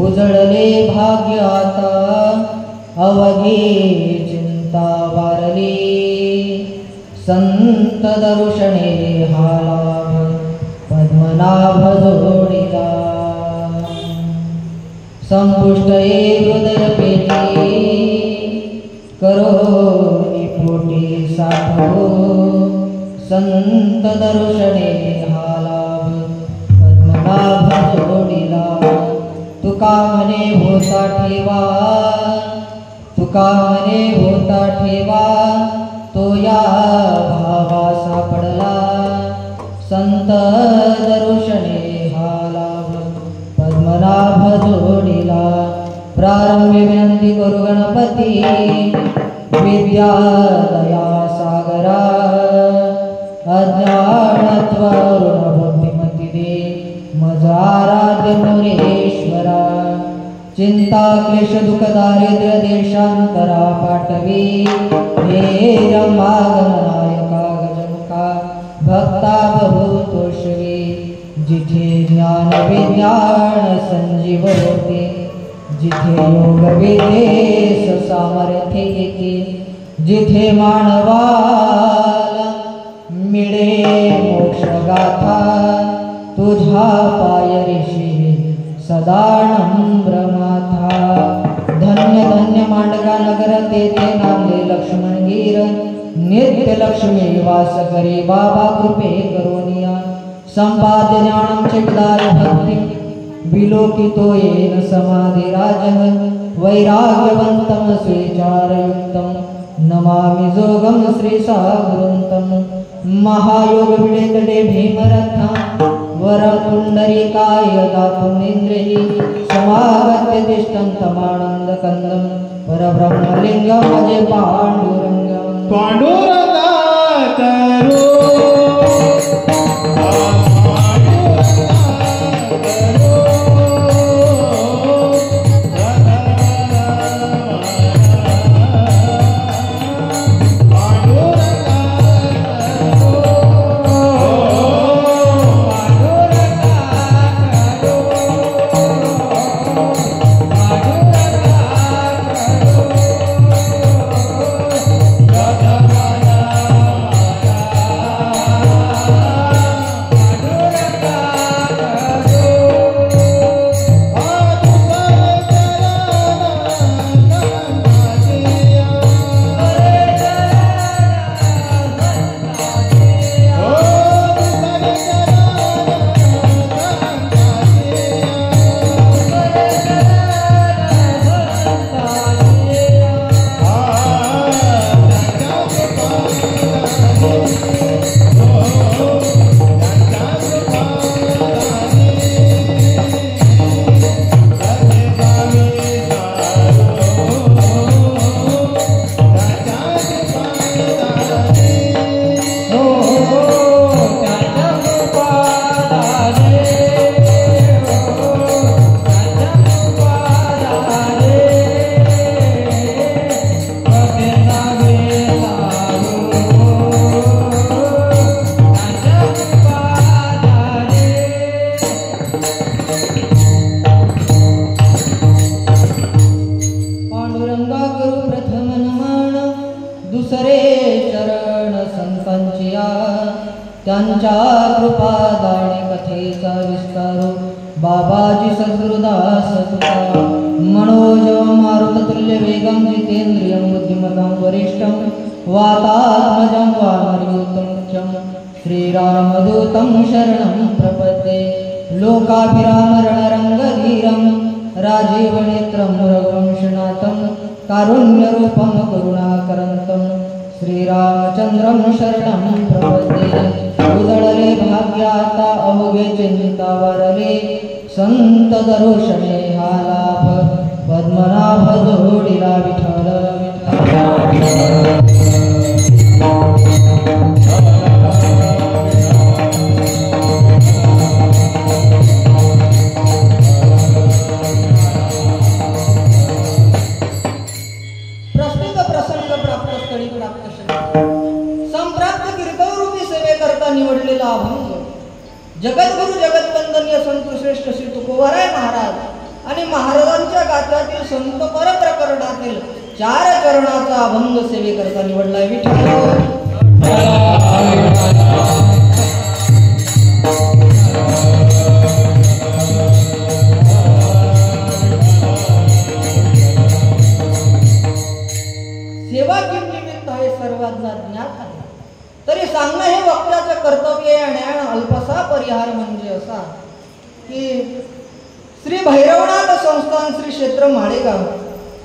उजळले भाग्य आता अवघी चिंता वारली संत दर्शने हा लाभ पद्मनाभ जोडीला संपुष्ट हृदय पेटी करोनी पोटी साठो संत दर्शने हा लाभ पद्मनाभ जोडीला तुका म्हणे होता ठेवा तुका म्हणे होता ठेवा तो या भावा सापडला संत दर्शने हा लाभ पद्मनाभ जोडीला प्रारंभी विनंती करू गणपती विद्या दया सागरा अज्ञानत्व भक्तिमती दे मज आराध्य मोरेश्वरा चिंता क्लेश दुःख दारिद्र्य देशांतरा पाठवी हे रमागमनायका गजमुखा भक्ता बहुतोषवी जिथे ज्ञान विज्ञान संजीव होते जिथे योग विदेश सामर्थ्य येते जिथे मानवाला मिळे मोक्ष गाथा तुझ्या पायरीशी सदा नम्र माथा धन्य धन्य मांडगा नगर तेथे नामले लक्ष्मणगीर नित्य लक्ष्मी वास करी बाबा कृपे करोनिया संपाद्य ज्ञानम चिदार भक्ति विलोकितो येन समाधि राजः वैराग्यवंतम स्वीचारयुक्तम नमामि जोगम श्री सागुरुंतम महायोग विडेतडे भीमरथा वरं पुंडरीकाय दातुमिन्द्रिः समागत्य तिष्ठन्तमानन्दकन्दं परब्रह्मलिङ्गं भजे पाण्डुरङ्गं पाण्डुरङ्गाकरो त्यांच्या कृपादाने कथेचा विस्तारो बाबाजी सद्गुरुदास सुता मनोजव मारुततुल्य वेगं जितेन्द्रियं बुद्धिमतां वरिष्ठं वातात्मजं वानरयूतं श्रीरामदूतं शरणं प्रपद्ये लोकाभिराम रणरङ्गधीरं राजीवनेत्रं रघुवंशनाथं कारुण्यरूपं करुणाकरन्तं श्रीरामचंद्रं शरणं प्रपद्ये उजळले भाग्याता अवघे चिंता वारले संत दर्शने हा लाभ पद्मनाभ जोडीला विठ्ठल प्रस्तुत प्रसंग प्राप्त स्थळी प्राप्त संप्राप्त कीर्तनरूपी सेवेकरता निवडलेला अभंग जगद्गुरु जगतवंदनीय संत श्रेष्ठ श्री तुकोबा आणि महाराजांच्या गाथ्यातील संत परप्रकरणातील 4 चरणाचा अभंग सेवेकरता निवडलाय विठ्ठल. सेवा किंचित आहे सर्वांना ज्ञात आहे, तरी सांगणं हे वक्त्याचं कर्तव्य आहे. आणि अल्पसा परिहार म्हणजे असा की श्री भैरवनाथ संस्थान श्री क्षेत्र माळेगाव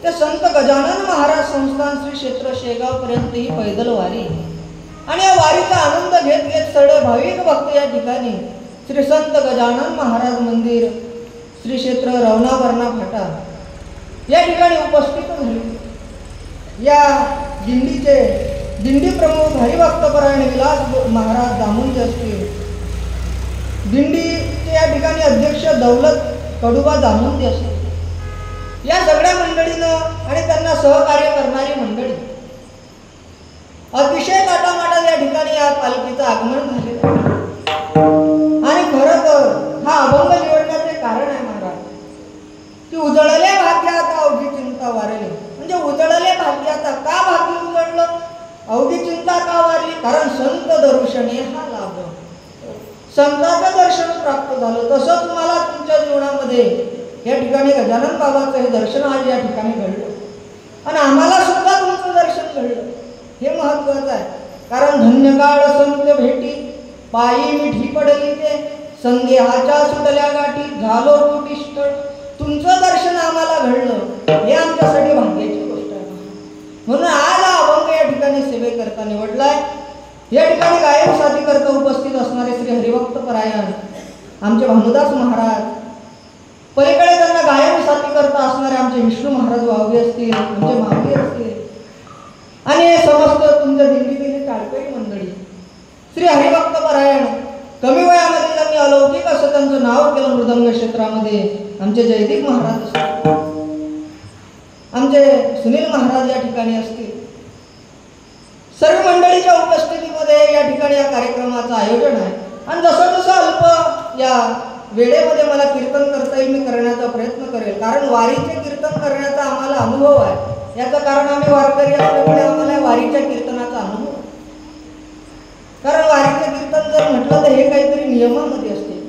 ते संत गजानन महाराज संस्थान श्री क्षेत्र शेगाव पर्यंत ही पैदल वारी. आणि या वारीचा आनंद घेत घेत सगळे भाविक भक्त या ठिकाणी श्री संत गजानन महाराज मंदिर श्री क्षेत्र रवणावरणा फाटा या ठिकाणी उपस्थित झाले. या दिंडी प्रमुख हरिभक्तपरायण विलास महाराज दामुंजे असतील, दिंडीचे या ठिकाणी अध्यक्ष दौलत कडुबा दामुंजे असतील, या सगळ्या मंडळीनं आणि त्यांना सहकार्य करणारी मंडळी अतिशय ताटामाटात या ठिकाणी या पालखीचं आगमन झालेलं आहे. आणि खरं तर हा अभंग निवडण्याचे कारण आहे महाराज की उजळले भाग्यात अवघी चिंता वारली. म्हणजे उजळले भाग्याचा का भाग्य उजळलं, अवघी चिंता का वारली, कारण संत दर्शने हा लाभ, संतांचं दर्शन प्राप्त झालं. तसंच मला तुमच्या जीवनामध्ये या ठिकाणी गजानन बाबाचं हे दर्शन आज या ठिकाणी घडलं आणि आम्हाला सुद्धा तुमचं दर्शन घडलं. हे महत्वाचं आहे. कारण धन्यकाळ संत भेटी पायी मिठी पडली ते संदेहाच्या सुटल्या गाठी झालो कुटिष्ठ. तुमचं दर्शन आम्हाला घडलं हे आमच्यासाठी भाग्याची गोष्ट आहे. म्हणून आज हा अभंग या ठिकाणी सेवेकरता निवडलाय. या ठिकाणी गायन साथी करता उपस्थित असणारे श्री हरिभक्त परायण आमचे भानुदास महाराज, पलीकडे त्यांना गायन साथी करता असणारे आमचे विष्णू महाराज वावगे असतील, आमचे मावगे असतील आणि समस्त तुमच्या दिंडीतील टाळकरी मंडळी. श्री हरिभक्त परायण कमी वयामध्ये त्यांनी अलौकिक असं त्यांचं नाव केलं मृदंग क्षेत्रामध्ये. आमचे जयदीप महाराज असतील, आमचे सुनील महाराज या ठिकाणी असतील. सर्व मंडळीच्या उपस्थितीमध्ये या ठिकाणी या कार्यक्रमाचं आयोजन आहे. आणि जसं जसं अल्प या वेळेमध्ये मला कीर्तन करता येईल मी करण्याचा प्रयत्न करेल. कारण वारीचे कीर्तन करण्याचा आम्हाला अनुभव आहे. याचं कारण आम्ही वारकरी असल्यामुळे आम्हाला वारीच्या कीर्तनाचा अनुभव. कारण वारीचे कीर्तन जर म्हटलं तर हे काहीतरी नियमामध्ये असते.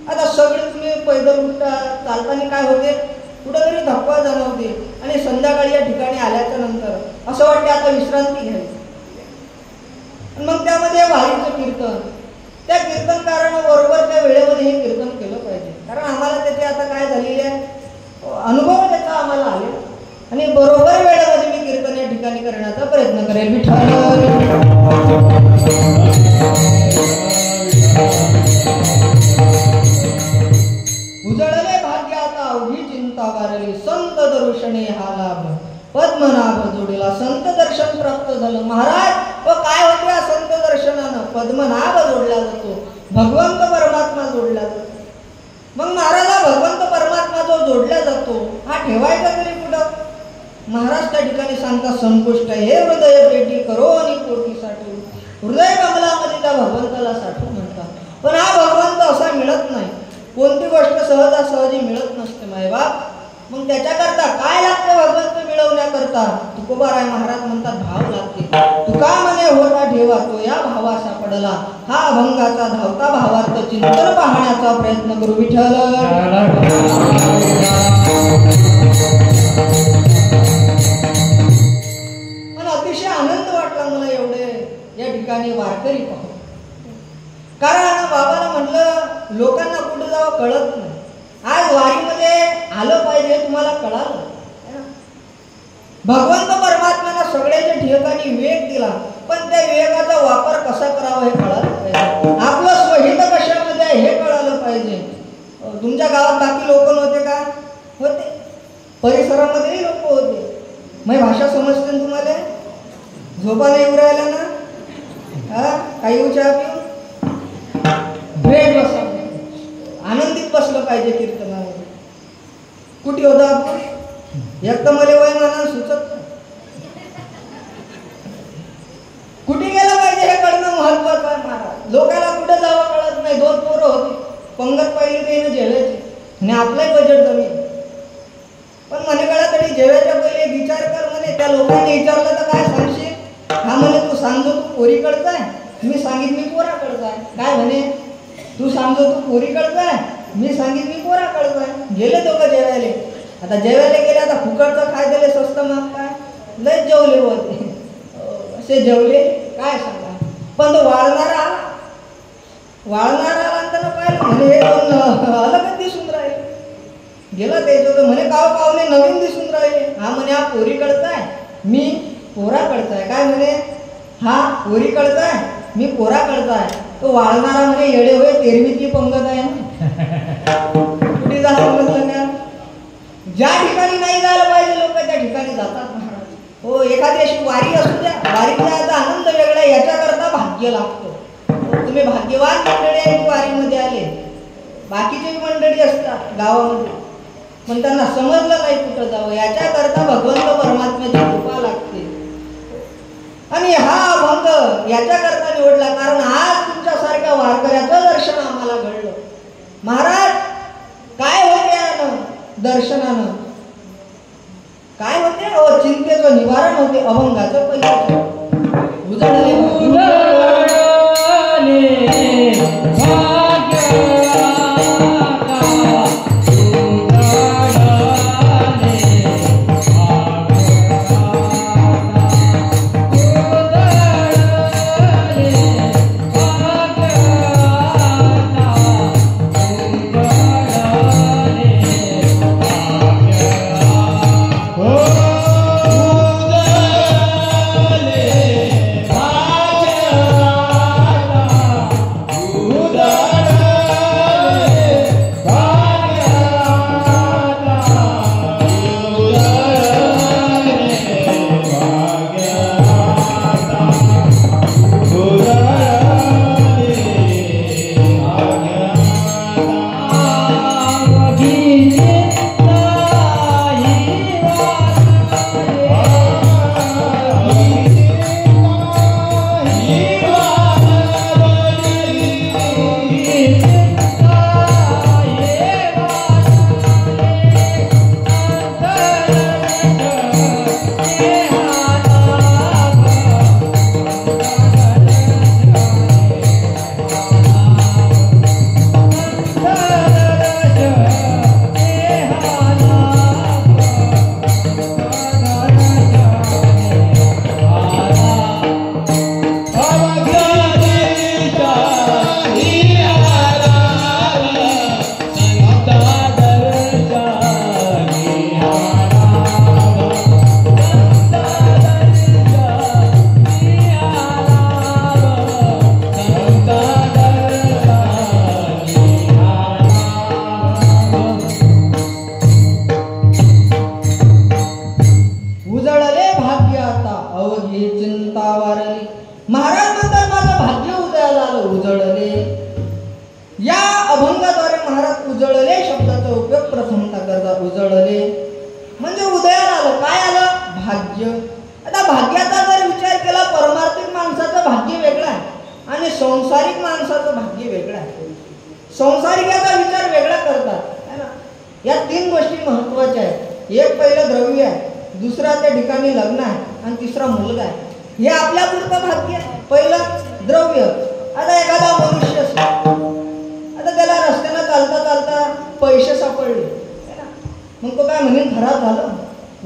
आता सगळे तुम्ही पैदल उठता चालताना काय होते, कुठंतरी धक्का जाणवते आणि संध्याकाळी या ठिकाणी आल्याच्या नंतर असं वाटते आता विश्रांती घ्यावी. मग त्यामध्ये वारीचं कीर्तन त्या कीर्तनकारांबरोबर त्या वेळेमध्ये हे कीर्तन केलं पाहिजे. कारण आम्हाला त्याचे आता काय झालेले आहे अनुभव त्याचा आम्हाला आले आणि बरोबर वेळेमध्ये मी कीर्तन या ठिकाणी करण्याचा प्रयत्न करेल. उजळले भाग्याचा अवघी चिंता वारली संत दर्शने हा लाभ पद्मनाभ जोडीला. संत दर्शन प्राप्त झालं महाराज. व काय होते या संत दर्शनानं पद्मनाभ जोडला जातो, भगवंत परमात्मा जोडला जातो. मग महाराजा भगवंत परमात्मा जो जोडला जातो हा ठेवायचा तरी कुठं. महाराज त्या ठिकाणी सांगता संपुष्ट हे हृदय पेटी करो आणि पोटी साठवून. हृदय कमलामध्ये त्या भगवंताला साठवून म्हणतात. पण हा भगवंत असा मिळत नाही. कोणती गोष्ट सहजासहजी मिळत नसते मायबाप. मग त्याच्याकरता काय लागतं भगवंत मिळवण्याकरता. तुकोबाराय महाराज म्हणतात भाव लागते. तुका मने होता ठेवा तो या भावा सापडला. हा अभंगाचा धावता भावार्थ चिंतन पाहण्याचा प्रयत्न करू विठ्ठल. पण अतिशय आनंद वाटला मला एवढे या ठिकाणी वारकरी पाहून. कारण बाबाला म्हटलं लोकांना कुठं जावं कळत नाही. आज वारीमध्ये आलं पाहिजे तुम्हाला कळालं. भगवंत परमात्म्यानं सगळ्याच्या ठिकाणी विवेक दिला पण त्या विवेकाचा वापर कसा करावा हे कळालं पाहिजे. आपलं स्वहित कशामध्ये आहे हे कळालं पाहिजे. तुमच्या गावात बाकी लोक नव्हते का, होते. परिसरामध्येही लोक होते. मग भाषा समजते तुम्हाला. झोपा नाही येऊ राहिला ना, हा काही चहा पिऊ भेट बसा. आनंदित बसलं पाहिजे कीर्तनामध्ये. कुठे होता आपण एक तर मला वयमानानं सुचत कुठे गेलं पाहिजे हे कळणं महत्वाचं आहे महाराज. लोकांना कुठे जावं कळत नाही. 2 पोरं होती पंगत पाहिली ते झेलायची आणि आपलंही बजेट जमीन पण म्हणे कळा तरी जेवायच्या पहिले विचार कर म्हणे. त्या लोकांनी विचारलं तर काय सांगशील? हा म्हणे तू सांगतो तू पोरीकडचा आहे, मी सांगित मी पोराकडचा आहे. काय म्हणे तू सांगतो तू पोरीकडचा आहे, मी सांगित मी पोराकडचा आहे. गेले दोघं जेवायले. आता जेवायला गेले, आता फुकटचं खाय दिले स्वस्त मग काय लयच जेवले होते. असे जेवले काय सांगा. पण तो वाळणारा नंतर पाहिलं म्हणे हे दोन अलगच दिसून राहिले. गेला त्याच्यावर म्हणे गाव पावले नवीन दिसून राहिले. हा म्हणे हा पोरीकडचा आहे, मी पोराकडचा आहे. काय म्हणे हा पोरीकडचा आहे, मी पोराकडचा आहे. तो वाळणारा म्हणे येडे होय तेरवीतली पंगत आहे ना. कुठे जा समजलं का? ज्या ठिकाणी नाही जायला पाहिजे लोक त्या ठिकाणी जातात महाराज. हो एखादी अशी वारी असू द्या, वारीत जायचा आनंद वेगळा, याच्याकरता भाग्य लागतं. तुम्ही भाग्यवान मंडळी आहे वारीमध्ये आले. बाकीचे मंडळी असतात गावामध्ये पण त्यांना समजलं नाही कुठं जावं. याच्याकरता भगवंत परमात्म्याची कृपा लागते. आणि हा अभंग याच्याकरता निवडला कारण आज तुमच्यासारख्या वारकऱ्याचं दर्शन आम्हाला घडलं. महाराज काय होते यानं दर्शनानं? काय होते? चिंतेचं निवारण होते. अभंगाचं पहिलं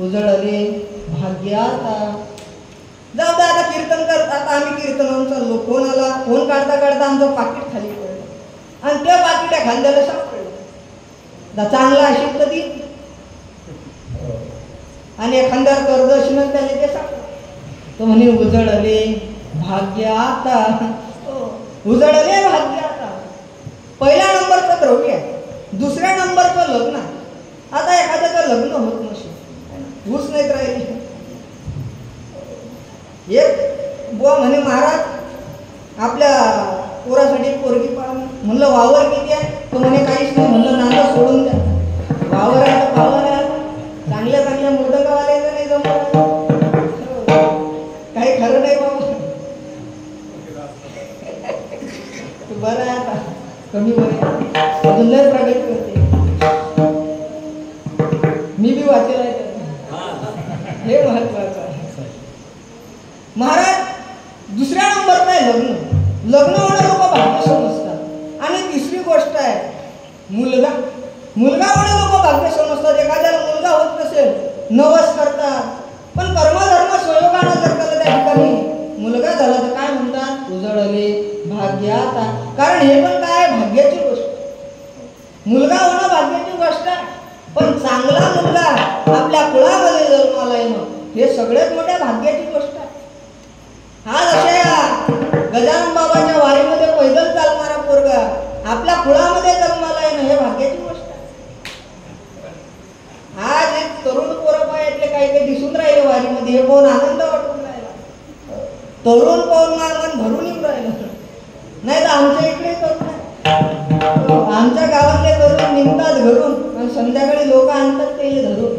उजळले चांगला असेल कधी आणि एखाद्यावर कर्ज असेल त्याने ते सापडलं. तो म्हणे उजळले भाग्य आता, उजळले भाग्य आता. पहिल्या नंबरचं द्रव्य आहे, दुसऱ्या नंबरचं लग्न. आता एखाद्याचं लग्न होत नसेल, ऊस नाहीत राहिले. एक बुवा म्हणे महाराज आपल्या पोरासाठी पोरगी पाहून. म्हणलं वावर किती आहे? तो म्हणे काहीच नाही. म्हणलं नांदा सोडून द्या. वावर आहे तर पावर आहे. चांगल्या चांगल्या मोदकावाल्याचं नाही जमत, काही खरं नाही बाबा. बरं आहे आता कमी वय अजून लय प्रगती करते. मी बी वाचेल आहे हे महत्वाचं आहे. महाराज दुसऱ्या नंबरला आहे लग्न. लग्न होणं लोक भाग्य समजतात. आणि तिसरी गोष्ट आहे मुलगा. मुलगा होणं लोक भाग्य समजतात. एखाद्याला मुलगा होत नसेल नवस करतात, पण कर्मधर्म संयोगानं जर त्याला त्या ठिकाणी मुलगा झाला तर काय म्हणतात, उजळले भाग्यात. कारण हे पण काय भाग्याची गोष्ट. मुलगा होणं भाग्याची गोष्ट आहे, पण चांगला मुलगा आपल्या कुळामध्ये जन्माला येणं हे सगळ्यात मोठ्या भाग्याची गोष्ट आहे. आज अशा गजानन बाबाच्या वारीमध्ये पैदल चालणारा पोरगा आपल्या कुळामध्ये जन्माला येणं हे भाग्याची गोष्ट आहे. आज एक तरुण पोरं पायातले काही काही दिसून राहिले वारीमध्ये, हे पाहून आनंद वाटून राहिला. तरुण पाहून मन भरून येऊन राहिलं. नाही तर आमच्या इकडे तरुण आहे, आमच्या गावातले तरुण निघतात घरून आणि संध्याकाळी लोक आणतात ते धरून.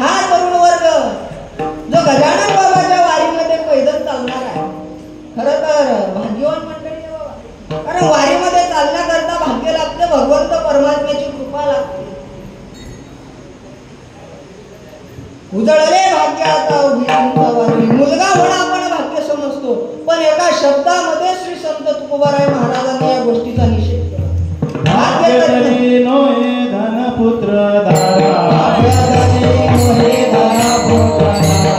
हा तरुण वर्ग जो गजानन बाबाच्या वारीमध्ये पैदल चालणार आहे खरं तर भाग्यवान मंडळी आहे बाबा. कारण वारीमध्ये चालण्याकरता भाग्य लागते, भगवंत परमात्म्याची कृपा लागते. उजळले भाग्याचा वारी. मुलगा होणं आपण भाग्य समजतो, पण एका शब्दामध्ये श्री संत तुकोबाराय महाराजांनी या गोष्टीचा निषेध केला. भाग्य तरी नोहे धनपुत्र धारा, भाग्य तरी नोहे धनपुत्र धारा,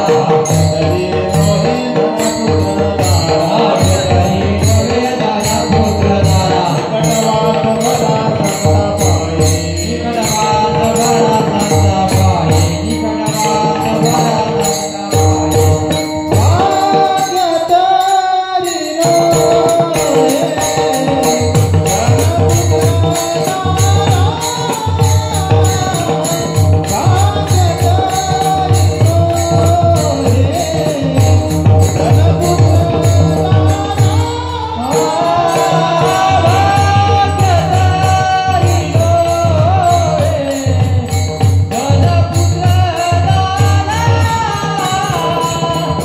तरी नोहे धनपुत्र धारा, भाग्य तरी नोहे धनपुत्र धारा. कटवात बडा संता पाये, निकटवात बडा संता पाये, निकटवात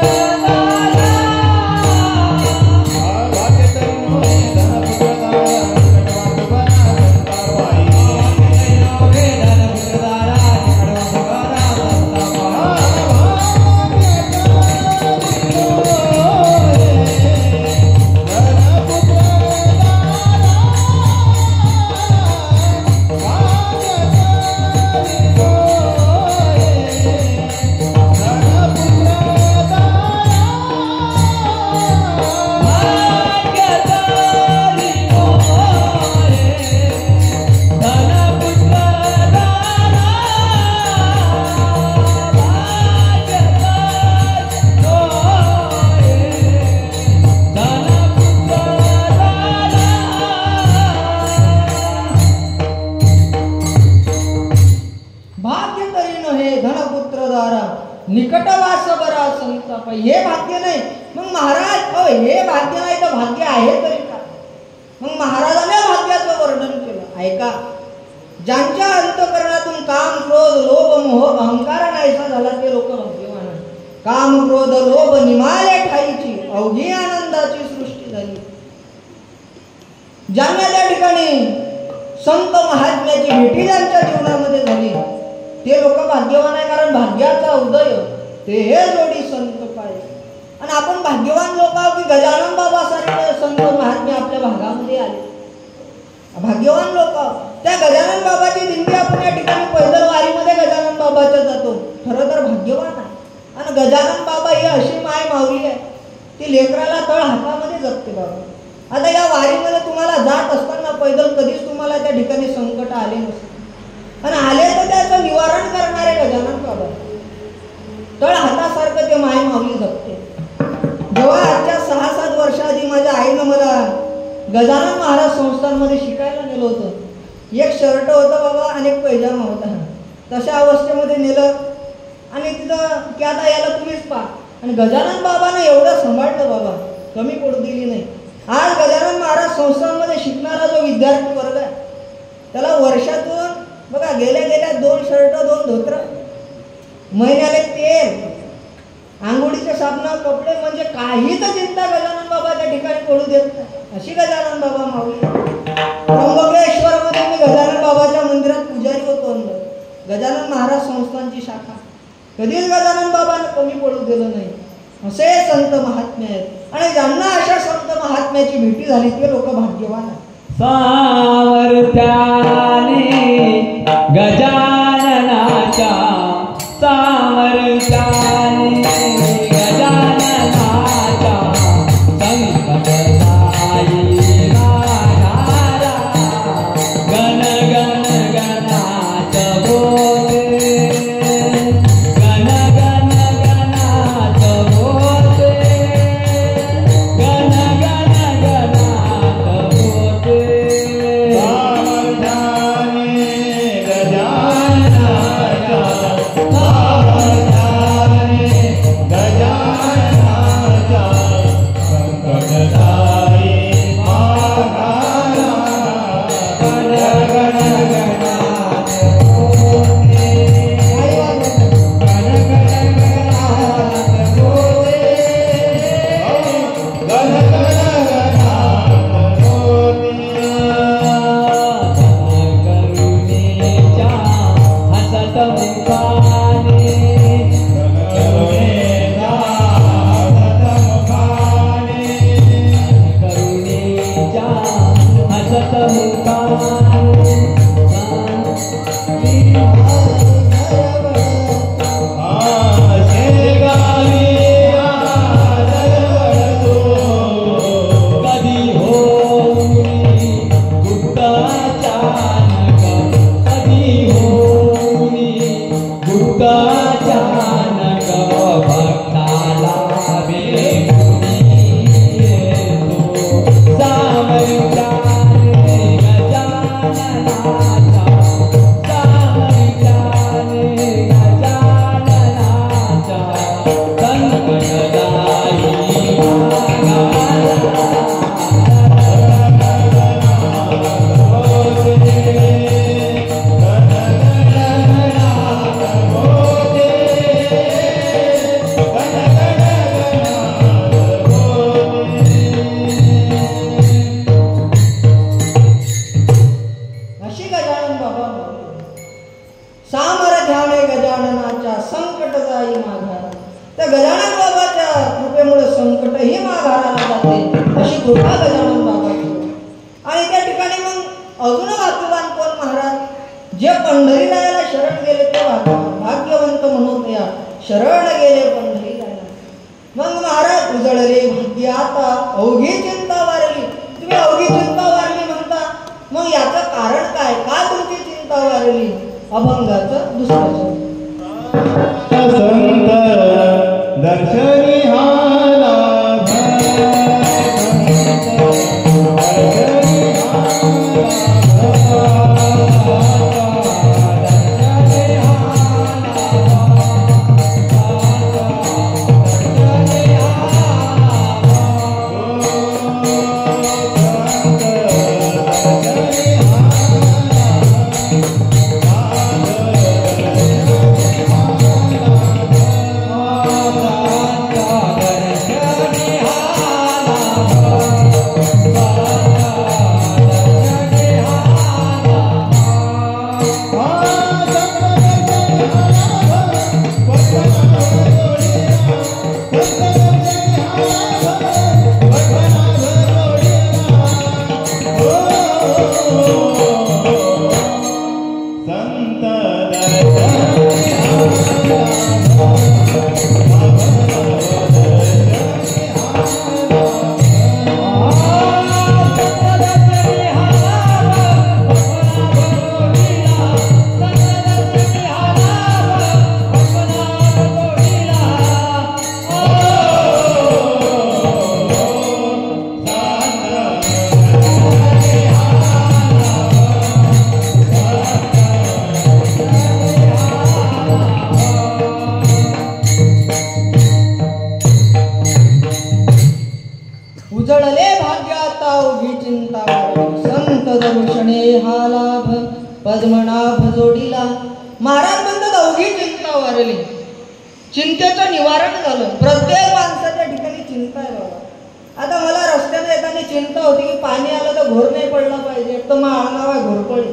बडा संता पाये. भाग्य तरी नोहे निकटवास बरा संता पायी. हे भाग्य नाही. मग महाराज हे भाग्य नाही तर भाग्य आहे तरी का? मग महाराजाने भाग्याचं वर्णन केलं. ऐका, ज्यांच्या अंतःकरणातून काम क्रोध लोभ मोह अहंकार नाहीसा झाला ते लोक भाग्यवान आहेत. काम क्रोध लोभ निमाले ठाईची अवघी आनंदाची सृष्टी झाली. ज्यांना त्या ठिकाणी संत महात्म्याची भेटी ज्यांच्या जीवनामध्ये झाली ते लोक भाग्यवान आहे. कारण भाग्याचा उदय ते हे जोडी संत पाहिजे. आणि आपण भाग्यवान लोक आहोत की गजानन बाबा सारखे संत महात्मे आपल्या भागामध्ये आले. भाग्यवान लोक. त्या गजानन बाबाची दिंडी आपण या ठिकाणी पैदल वारीमध्ये गजानन बाबाच्या जातो. खरं तर भाग्यवान आहे. आणि गजानन बाबा ही अशी माय माऊली आहे ती लेकराला तळ हातामध्ये जगते बाबा. आता या वारीमध्ये तुम्हाला जात असताना पैदल कधीच तुम्हाला त्या ठिकाणी संकट आले नसते. आणि आले तर त्याचं निवारण करणारे गजानन बाबा. तळ हातासारखं ते माय माऊली जगते. जेव्हा आजच्या 6-7 वर्षाआधी माझ्या आईनं मला गजानन महाराज संस्थांमध्ये शिकायला नेलं होतं. एक शर्ट होतं बाबा आणि एक पैजामा होता. तशा अवस्थेमध्ये नेलं आणि तिथं की आता याला तुम्हीच पहा. आणि गजानन बाबानं एवढं सांभाळलं बाबा, कमी पडू दिली नाही. आज गजानन महाराज संस्थांमध्ये शिकणारा जो विद्यार्थी वर्ग आहे त्याला वर्षातून बघा गेल्या 2 शर्ट 2 धोतर, महिन्याला तेल, आंघोळीचे साबण, कपडे, म्हणजे काहीच चिंता गजानन बाबा त्या ठिकाणी ठिकाणी पडू देत नाही, अशी गजानन बाबा माऊली. त्र्यंबकेश्वरमध्ये मी गजानन बाबाच्या मंदिरात पुजारी होतो. गजानन महाराज संस्थांची शाखा. कधीच गजानन बाबांना कमी पडू दिलं नाही. असे संत महात्मे आहेत आणि ज्यांना अशा संत महात्म्याची भेटी झाली ते लोक भाग्यवान आहेत. सामर्थ्याने गजाननाच्या सामर्थ्याने गजाननाच्या संकटदायी मानारा गण गण गणात बोले गण गण गणात बोले गण गण गणात बोले सामर्थ्याने गजाननाच्या सामर्थ्याने गजाननाच्या संकटदायी माघारा गण गण गणात बोले गण गण गणात बोले गण गण गणात बोले करुणेच्या हसत मुखाने करुणेच्या हसत मुखाने कधी होऊनी गुप्ताचानक कधी होऊनी गुप्ताचानक भक्ताला भेटूनी येतो सामर्थ्याने गजाननाच्या सामर्थ्याने गजाननाच्या संकटदायी अशी गजानन बाबा माऊली. सामर्थ्याने गजाननाच्या संकटदायी माघारा. त्या गजानन बाबाच्या कृपेमुळे संकटही माघाराला जाते अशी कृपा गजानन बाबाची. आणि त्या ठिकाणी मग अजून भाग्यवान कोण महाराज? जे पंढरीला शरण गेले ते भाग्यवंत म्हणून या शरण गेले पंढरीला. मग महाराज उजळले भाग्य आता अवघी चिंता वारली. तुम्ही अवघी चिंता वारली म्हणता, मग याचं कारण काय? का तुमची चिंता वारली? अभंगाचं दुसरं संत दर्शनी हा लाभ उजळले भाग्याता उभी चिंता वारली. संत दर्शने हा लाभ पद्मनाभ जोडीला. महाराज म्हणतात अवघी चिंता वारली. चिंतेचं निवारण झालं. प्रत्येक माणसाच्या ठिकाणी चिंता आहे बाबा. आता मला रस्त्यात चिंता होती की पाणी आलं तर घोर नाही पडला पाहिजे. तर मग आडनाव आहे घोरपडी.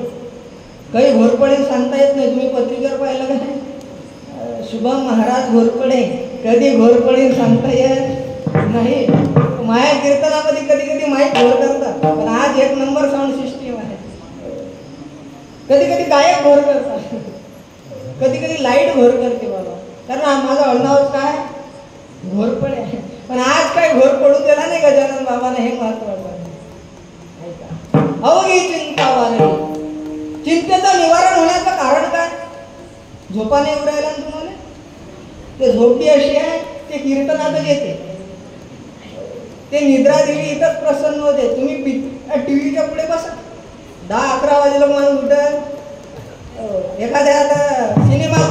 काही घोरपडी सांगता येत नाही. तुम्ही पत्रिकेवर पाहिलं का नाही, शुभम महाराज घोरपडे, कधी घोरपडी सांगता येत नाही. माया कीर्तनामध्ये कधी कधी माहीत घोर करतात, पण आज एक नंबर साऊंड सिस्टीम आहे. कधी कधी गायक घोर करतात, कधी कधी लाईट घोर करते बाबा, कारण माझं आडनावच काय घोरपडे आहे. पण आज काय घोर पडू दिला नाही गजानन बाबाने, हे महत्वाचं आहे. अवघी चिंता वारली. चिंतेचं निवारण होण्याचं कारण काय? झोपा नाही उरायला ना तुम्हाला. ते झोपडी अशी आहे, ते कीर्तनातच येते. ते निद्रा देवी इथंच प्रसन्न होते. तुम्ही टीव्हीच्या पुढे बसा, 10-11 वाजेला माणूस उठत. एखाद्या आता सिनेमा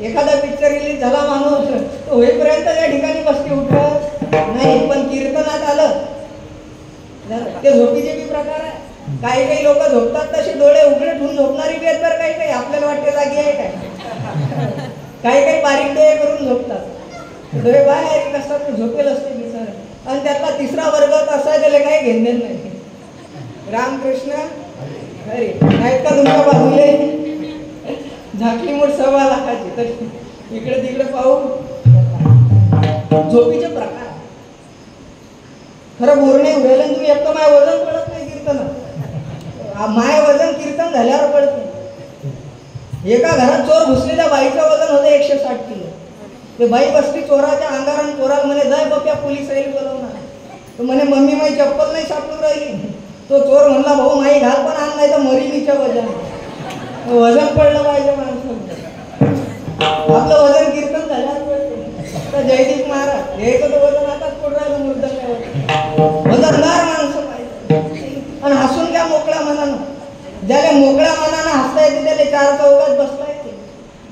एखादा पिक्चर रिलीज झाला, माणूस तो होईपर्यंत त्या ठिकाणी बसते, उठत नाही. पण कीर्तनात आलं ते झोपीचे बी प्रकार आहे. काही काही लोक झोपतात तसे डोळे उघडे ठेवून झोपणारी बी आहेत बरं. काही काही आपल्याला वाटते जागी आहे काय. काही काही बारीक डोळे करून झोपतात, डोळे बाहेर असतात, झोपेल असते बिचार. आणि त्यातला तिसरा वर्ग असा आहे, त्याला काही घेणं नाही. रामकृष्ण हरी नाहीत का तुमच्या बाजूले झाकली मोठ 1.25 लाखाची, तर इकडे तिकडे पाहून झोपीचे प्रकार. खरं बोरणे उडायला तुम्ही एकटं माय वजन पडत नाही कीर्तन. माय वजन कीर्तन झाल्यावर पडत नाही. एका घरात चोर घुसले, त्या बाईचं वजन होतं 160 किलो. ते बाई बसली चोराच्या अंगारानं, चोराला म्हणे जाय बप्या पोलीस येईल बोलवणार. तो म्हणे मम्मी माझी चप्पल नाही सापडून राहिली. तो चोर म्हणला भाऊ माई घाल पण आण, नाही तर मरी मीच्या वजन. वजन पडलं पाहिजे माणसाचं. आपलं वजन कीर्तन झाल्यावर पडते. तर जयदीप महाराज घ्यायचं तर वजन आताच पडून राहिलं मुर्दंगावर. वजनदार माणसं पाहिजे. आणि हसून घ्या मोकळ्या मनानं. ज्याला मोकळ्या मनानं हसता येते त्याला 4 चौघात बसता येते.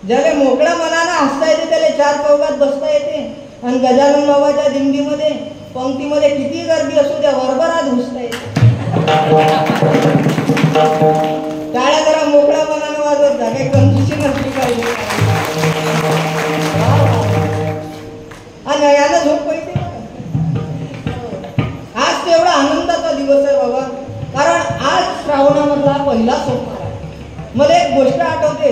ज्याला मोकळ्या मनानं हसता येते त्याला 4 चौघात बसता येते. आणि गजानन बाबाच्या दिंडीमध्ये पंक्तीमध्ये किती गर्दी असू द्या, वरभरात घुसता येते. टाळ्या जरा मोकळ्या मनानं वाजत जा, काही कंजूसी नसली पाहिजे. आणि यानं झोप पाहिजे. आज तेवढा आनंदाचा दिवस आहे बाबा, कारण आज श्रावणामधला पहिला सोमवार आहे. मला एक गोष्ट आठवते,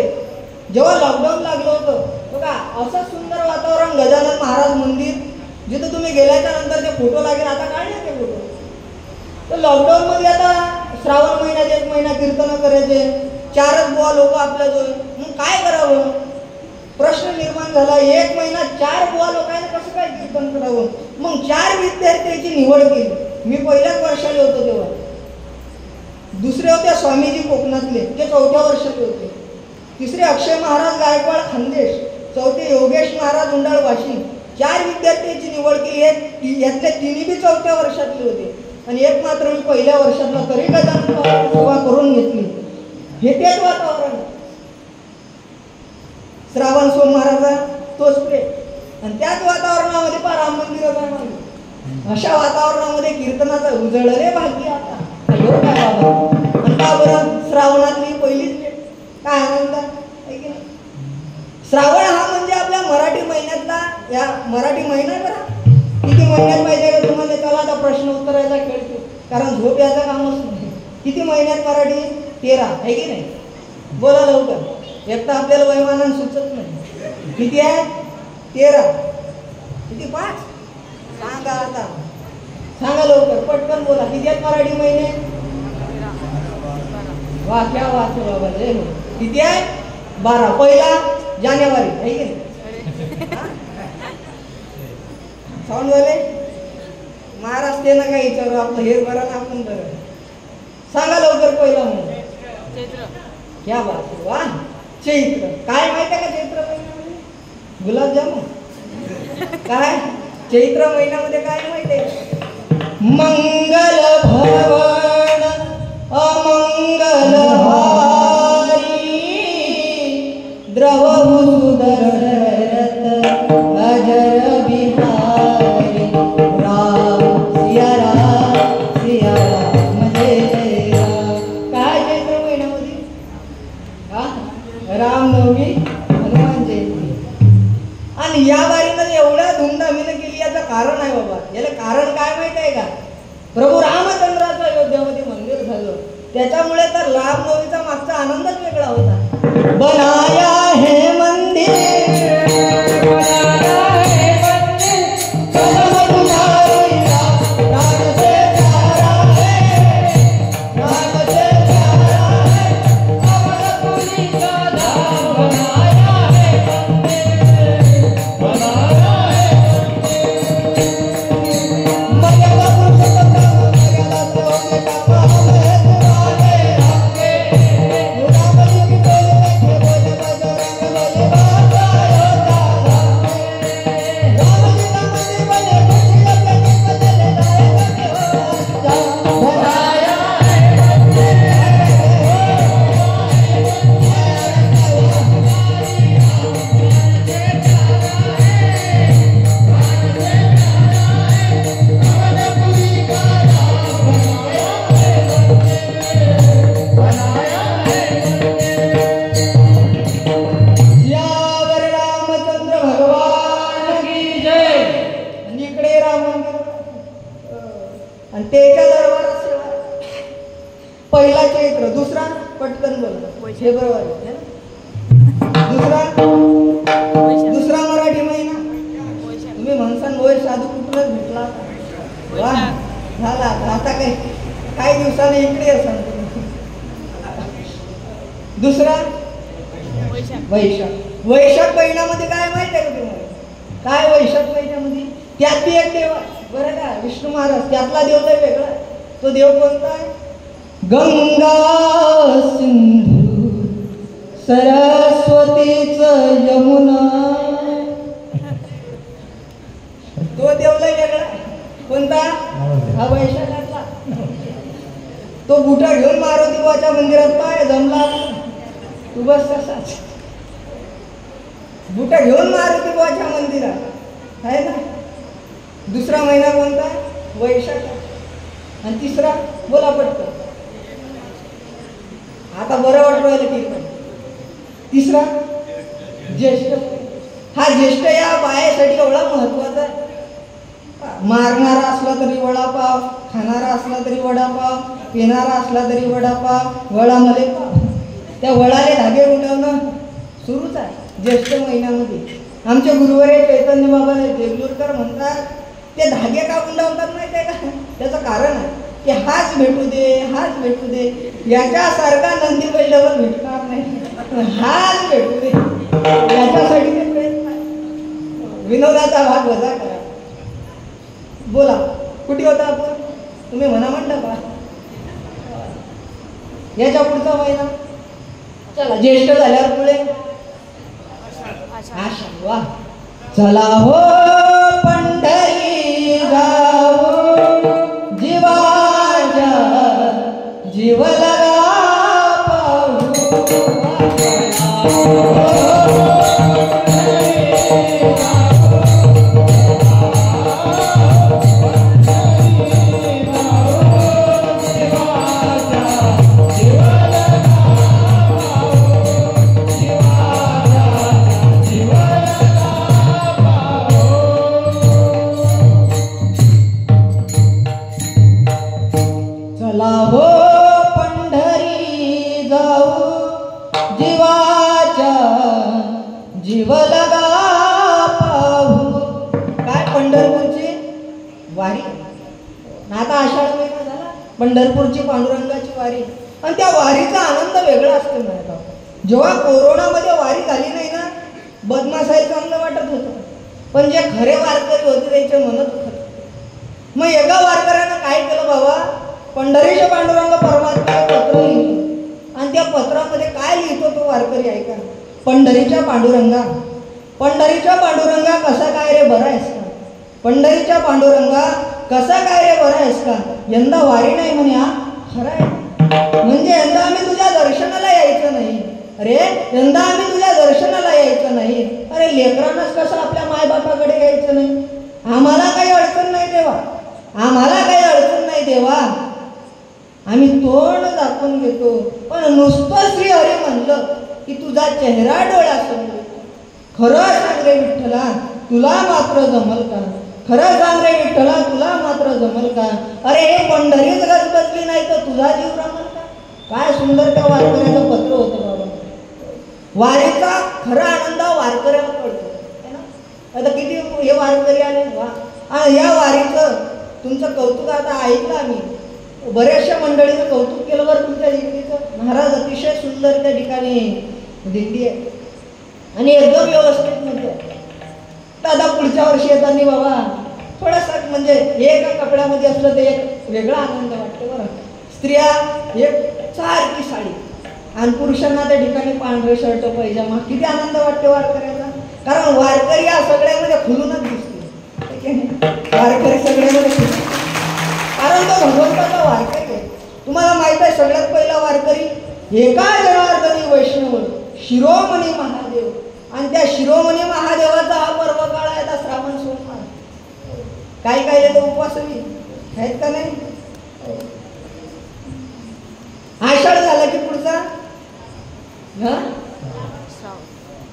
जेव्हा लॉकडाऊन लागलं होतं बघा, असं सुंदर वातावरण, गजानन महाराज मंदिर, जिथं तुम्ही गेल्याच्या नंतर ते फोटो लागेल, आता काढले ते फोटो. तर लॉकडाऊन मध्ये आता श्रावण महिन्यात 1 महिना कीर्तन करायचे, 4च बुवा लोक आपल्याजवळ. मग काय करावं प्रश्न निर्माण झाला. 1 महिना 4 बुवा लोकांना कसं काय कीर्तन करावं. मग 4 विद्यार्थ्यांची निवड केली. मी पहिल्याच वर्षाला होतो तेव्हा. दुसरे होते स्वामीजी कोकणातले, ते 4थ्या वर्षाचे होते. तिसरे अक्षय महाराज गायकवाड खानदेश, चौथे योगेश महाराज उंडाळ वाशिम. 4 विद्यार्थ्यांची निवड केली आहे. यातले 3 बी 4थ्या वर्षातले होते आणि एक मात्र मी पहिल्या वर्षातला. तरी गजानन बाबांची सेवा करून घेतली. हे तेच वातावरण, श्रावण सोमवाराचा तोच प्रेम. आणि त्याच वातावरणामध्ये पहा राम मंदिरात आहे माझं. अशा वातावरणामध्ये कीर्तनाचं उजळले भाग्य आता. काय बाबा. आणि का बरं श्रावणातली पहिलीच भेट, काय आनंद आहे की नाही. श्रावण हा म्हणजे आपल्या मराठी महिन्यातला, या मराठी महिना बरा किती महिन्यात पाहिजे का तुम्हाला. चला आता प्रश्न उत्तराचा खेळतो, कारण झोप याचं कामच नाही. किती महिन्यात मराठी 13 आहे की नाही. बोला लवकर, एक तर आपल्याला वयमानानं सुचत नाही. किती आहे 13, किती 5 सांगा आता, सांगा लवकर पटकन बोला. किती आहेत मराठी महिने. वा क्या वाच बाबा. किती आहे 12. पहिला जानेवारी आहे की नाही. साऊंड झाले महाराष्ट्र ना काय विचारू, आपलं हे बरं ना आपण बरं. सांगा लवकर पहिला म्हणून. क्या बात. वा चैत्र. काय माहिती आहे का चैत्र महिन्यामध्ये. गुलाबजामुन. काय चैत्र महिन्यामध्ये काय माहिती आहे. मंगल भवन अमंगल हारी द्रवहु सुदर्शरत अजर बिहारी. राम सिया राम सिया राम जय जय राम. काय चैत्र महिन्यामध्ये रामनवमी, हनुमान जयंती. आणि या वारीमध्ये एवढ्या धूमधामीने केली याचं कारण आहे बाबा. याला कारण काय माहित आहे का? प्रभू रामचंद्राचं अयोध्यामध्ये मंदिर झालं, त्याच्यामुळे तर रामनवमीचा मागचा आनंदच वेगळा होता. बनाया हे मंदिर, बनाया हे मंदिर, कदम तुम्हारी राम से प्यारा है, राम से प्यारा है, अमरपुरी का धाम बनाया है मंदिर, बनाया है मर्यादा पुरुषोत्तम मर्यादा से होने का भाव है तुम्हारे राम के, राम जी की बोले बैठे बोले बजरंग बोले बाबा योद्धा धाम के, राम जी का मंदिर बने खुशी लगे दीप जले लाए बनाया है मंदिर। यावर रामचंद्र भगवान की जय. आणि इकडे राम मंदिर आणि त्याच्या दरबारात सेवा. पहिला चैत्र, दुसरा पटकन बोल फेब्रुवारी है ना? दुसरा मराठी महिना. तुम्ही म्हणसान होय साधू कुठलाच भेटला वा झाला. आता काही दिवसाने इकडे असाल तुम्ही. दुसरा वैशाख. वैशाख महिन्यामध्ये काय माहिती आहे का तुम्हाला? काय वैशाख महिन्यामध्ये त्यात बी एक देव आहे बरं का, विष्णू महाराज. त्यातला देव तर वेगळा. तो देव कोणता आहे? गंगा सिंधू सरस्वतीच यमुना. तो देव लय वेगळा. कोणता? हा वैशाखातला. तो बुटा घेऊन मारुती बुवाच्या मंदिरात पाय जमला तू बस तसाच. बुटा घेऊन मारुती बुवाच्या मंदिरात आहे ना. दुसरा महिना कोणता? वैशाख. आणि तिसरा बोला पटकन. आता बरं वाटू राहिलं की पण. तिसरा ज्येष्ठ. हा ज्येष्ठ या बायासाठी एवढा महत्वाचा आहे. मारणारा असला तरी वडापाव, खाणारा असला तरी वडापाव, पिणारा असला तरी वडापाव, वडामध्ये पाव. त्या वडाले धागे गुंडवणं सुरूच आहे ज्येष्ठ महिन्यामध्ये. आमचे गुरुवारी चैतन्य बाबा देगलूरकर म्हणतात ते धागे का गुंडावतात माहिती आहे का? त्याचं कारण आहे की हाच भेटू दे, हाच भेटू दे. याच्यासारखा नंदी बैलावर भेटणार नाही, हाच भेटू दे. याच्यासाठी ते प्रयत्न आहे. विनोदाचा भाग वजा करा. बोला कुठे होता आपण? तुम्ही म्हणा म्हणता का? याच्या पुढचा महिना चला ज्येष्ठ झाल्यावर पुढे आषाढ. वा चला हो पंढरी जाऊ जीवाच्या जीव लगा पाहू. चला हो पंढरी जाऊ जीवाच्या जीव लगा पाहू. काय पंढरपूरची वारी. आता आषाढ महिना झाला, पंढरपूरची पांडुरंगाची वारी. आणि त्या वारीचा आनंद वेगळा असतो माहिती. जेव्हा कोरोनामध्ये वारी झाली नाही ना, बदमाशाही चांगलं वाटत होतं, पण जे खरे वारकरी होते त्याचे म्हणत होत. मग एका वारकऱ्यानं काय केलं बाबा, पंढरीच्या पांडुरंग परमात्म्याला पत्र लिहिलं. आणि त्या पत्रामध्ये काय लिहितो तो वारकरी ऐका. पंढरीच्या पांडुरंगा, पंढरीच्या पांडुरंगा कसा काय रे बरा आहेस का? पंढरीच्या पांडुरंगा कसा काय रे बरा आहेस का? यंदा वारी नाही म्हणे. हा खरं आहे, म्हणजे यंदा आम्ही तुझ्या दर्शनाला यायचं नाही. अरे यंदा आम्ही तुझ्या दर्शनाला यायचं नाही. अरे लेकरांनाच कसं आपल्या मायबापाकडे यायचं नाही? आम्हाला काही अडचण नाही देवा, आम्हाला काही अडचण नाही देवा, आम्ही तोंड दाखवून घेतो. पण नुसतं श्री हरी म्हणलं की तुझा चेहरा डोळ्यासमोर. खरं सांग रे विठ्ठला, तुला मात्र जमल का? खरं सांग रे विठ्ठला तुला मात्र जमल का? अरे हे पंढरीच गजबजली नाही तर तुझा जीव रमल का? काय सुंदर त्या वारकऱ्याचं पत्र होतं बाबा. वारीचा खरा आनंद वारकऱ्याला कळतो है ना. आता किती हे वारकरी आले वा. आणि या वारीचं तुमचं कौतुक आता ऐकलं आम्ही. बऱ्याचशा मंडळीचं कौतुक केलं बरं तुमच्या दिंडीचं. महाराज अतिशय सुंदर त्या ठिकाणी दिंडी आहे आणि एकदम व्यवस्थित म्हणजे. तर आता पुढच्या वर्षी येताना बाबा थोडासा म्हणजे एका कपड्यामध्ये असलं तर एक वेगळा आनंद वाटतो बरं. स्त्रिया एक सारखी साडी आणि पुरुषांना त्या ठिकाणी पांढरे शर्ट पैजामा. किती आनंद वाटतो वारकऱ्याचा. कारण वारकरी या सगळ्यामध्ये खुलूनच दिसते. वारकरी सगळ्यामध्ये खुलून कारण तो भगवंताचा वारकरी आहे. तुम्हाला माहित आहे सगळ्यात पहिला वारकरी एका जनार्दनी वैष्णव शिरोमणी महादेव. आणि त्या शिरोमणी महादेवाचा हा पर्व काळ आहे आता श्रावण सोमवार. काही काही येतो उपवासवी आहेत का नाही. आषाढ झाला की पुढचा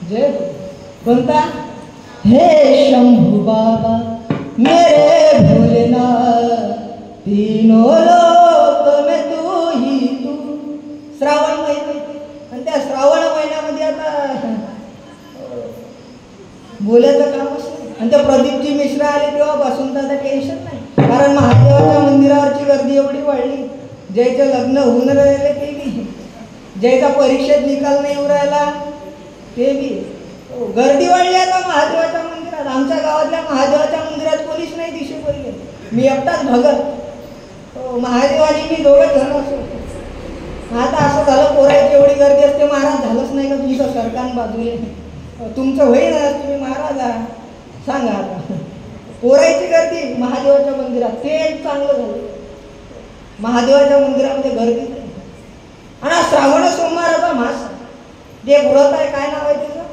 जय कोणता. हे शंभू बाबा मेरे भोलेनाथ तीनों लोक में तू ही तू. श्रावण महिना आणि त्या श्रावण महिन्यामध्ये आता बोलायचं कामच नाही. आणि त्या प्रदीपजी मिश्रा आले तेव्हापासून तर आता टेन्शन नाही. कारण महादेवाच्या मंदिरावरची गर्दी एवढी वाढली. ज्याचं लग्न होऊन राहिले ते बी, ज्याचा परीक्षेत निकाल नाही येऊ राहिला ते बी. गर्दी वाढली आता महादेवाच्या मंदिरात. आमच्या गावातल्या महादेवाच्या मंदिरात कोणीच नाही दिशे पडले. मी एकटाच भगत. महादेव आणि मी दोघं जण असो. आता असं झालं पोरायची एवढी गर्दी असते. महाराज झालंच नाही का तुमचं सरकार बाजूने. तुमचं होईल ना तुम्ही महाराजा सांगा. आता पोरायची गर्दी महादेवाच्या मंदिरात ते एक चांगलं झालं. महादेवाच्या मंदिरामध्ये गर्दी नाही. आणि श्रावण सोमवाराचा मास जे व्रत आहे काय नाव आहे त्याचं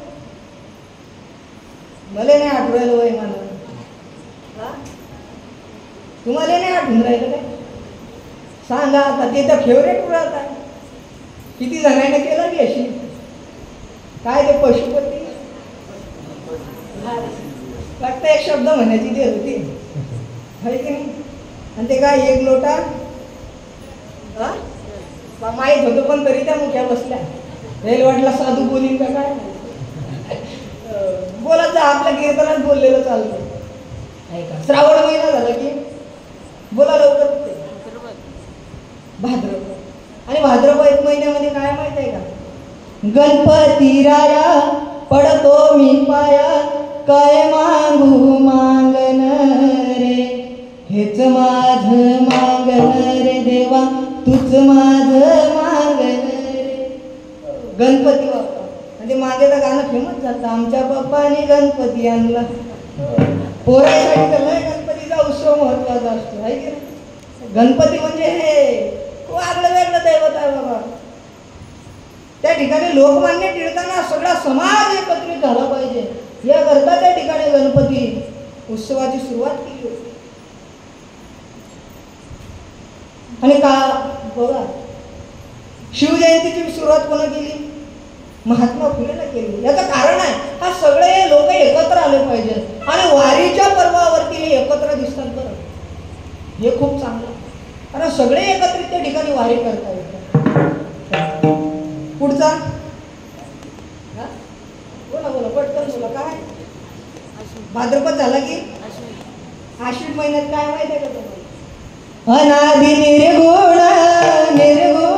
मला नाही आठवण राहिलं. वय मला तुम्हाला नाही आठवून राहिलं काय सांगा. आता ते तर फेवरेट व्रत आहे. किती जणांनी केलं की अशी काय ते पशुपती फक्त एक शब्द म्हणायची ते होती आहे की नाही. आणि ते काय एक लोटा माहीत होतं पण तरी त्या मुख्या बसल्या. रेल वाटला साधू बोलीन का काय बोलायचं आपल्या कीर्तनात बोललेलं चालतं ऐका. श्रावण महिना झाला की बोला लवकर भाद्रपद. आणि भाद्रपद महिन्यामध्ये काय माहित आहे का. गणपती राया पडतो मी पाया काय मागू मागन रे. हेच माझ मागन रे देवा तूच माझ मागन रे. गणपती बाप्पा म्हणजे मागे तर गाणं फेमस झालं. आमच्या बाप्पाने गणपती आणला. पोरासाठी तर लय गणपतीचा उत्सव महत्वाचा असतो आहे की नाही. गणपती म्हणजे हे आगळं वेगळं दैवत आहे बाबा. त्या ठिकाणी लोकमान्य टिळकांना सगळा समाज एकत्रित झाला पाहिजे याकरता त्या ठिकाणी गणपती उत्सवाची सुरुवात केली होती. आणि का बघा शिवजयंतीची सुरुवात कोणा केली. महात्मा फुलेला केली. याचं कारण आहे हा सगळे लोक एकत्र आले पाहिजेत आणि वारीच्या पर्वावरती हे एकत्र दिसतात बरं. हे खूप चांगलं कारण सगळे एकत्रित त्या ठिकाणी वारी करता येतात. पुढचा बोला बोला पटकन बोला. काय भाद्रपद झाला की आश्विन महिन्यात काय माहिती आहे का तुम्हाला. अनादि निर्गुण निर्गुण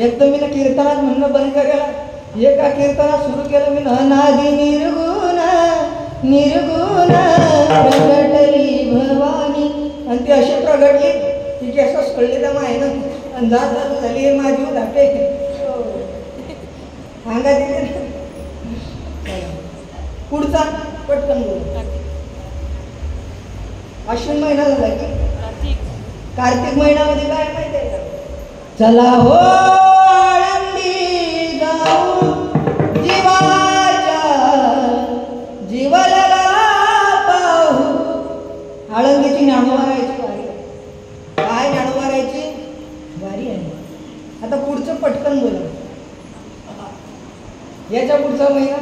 एक तर मी ना कीर्तनात म्हणणं बंद करायला. एका कीर्तनात सुरू केलं मी अनादि निर्गुण निर्गुण प्रगटली भवानी. आणि ती अशी प्रगटली तिची असं कळले तर मग आहे ना अंधार चालू झाली माझी धाटे सांगा तिथे पुढचा पटकन बोल. अश्विन महिना झाला की कार्तिक महिन्यामध्ये काय माहिती आहे का? चला हो आळंदी जाऊ जीवाच्या जीवाला पाहू. आळंदीची ज्ञानोबारायची वारी आहे. काय ज्ञानोबारायची वारी आहे. आता पुढचं पटकन बोला. याच्या पुढचा महिना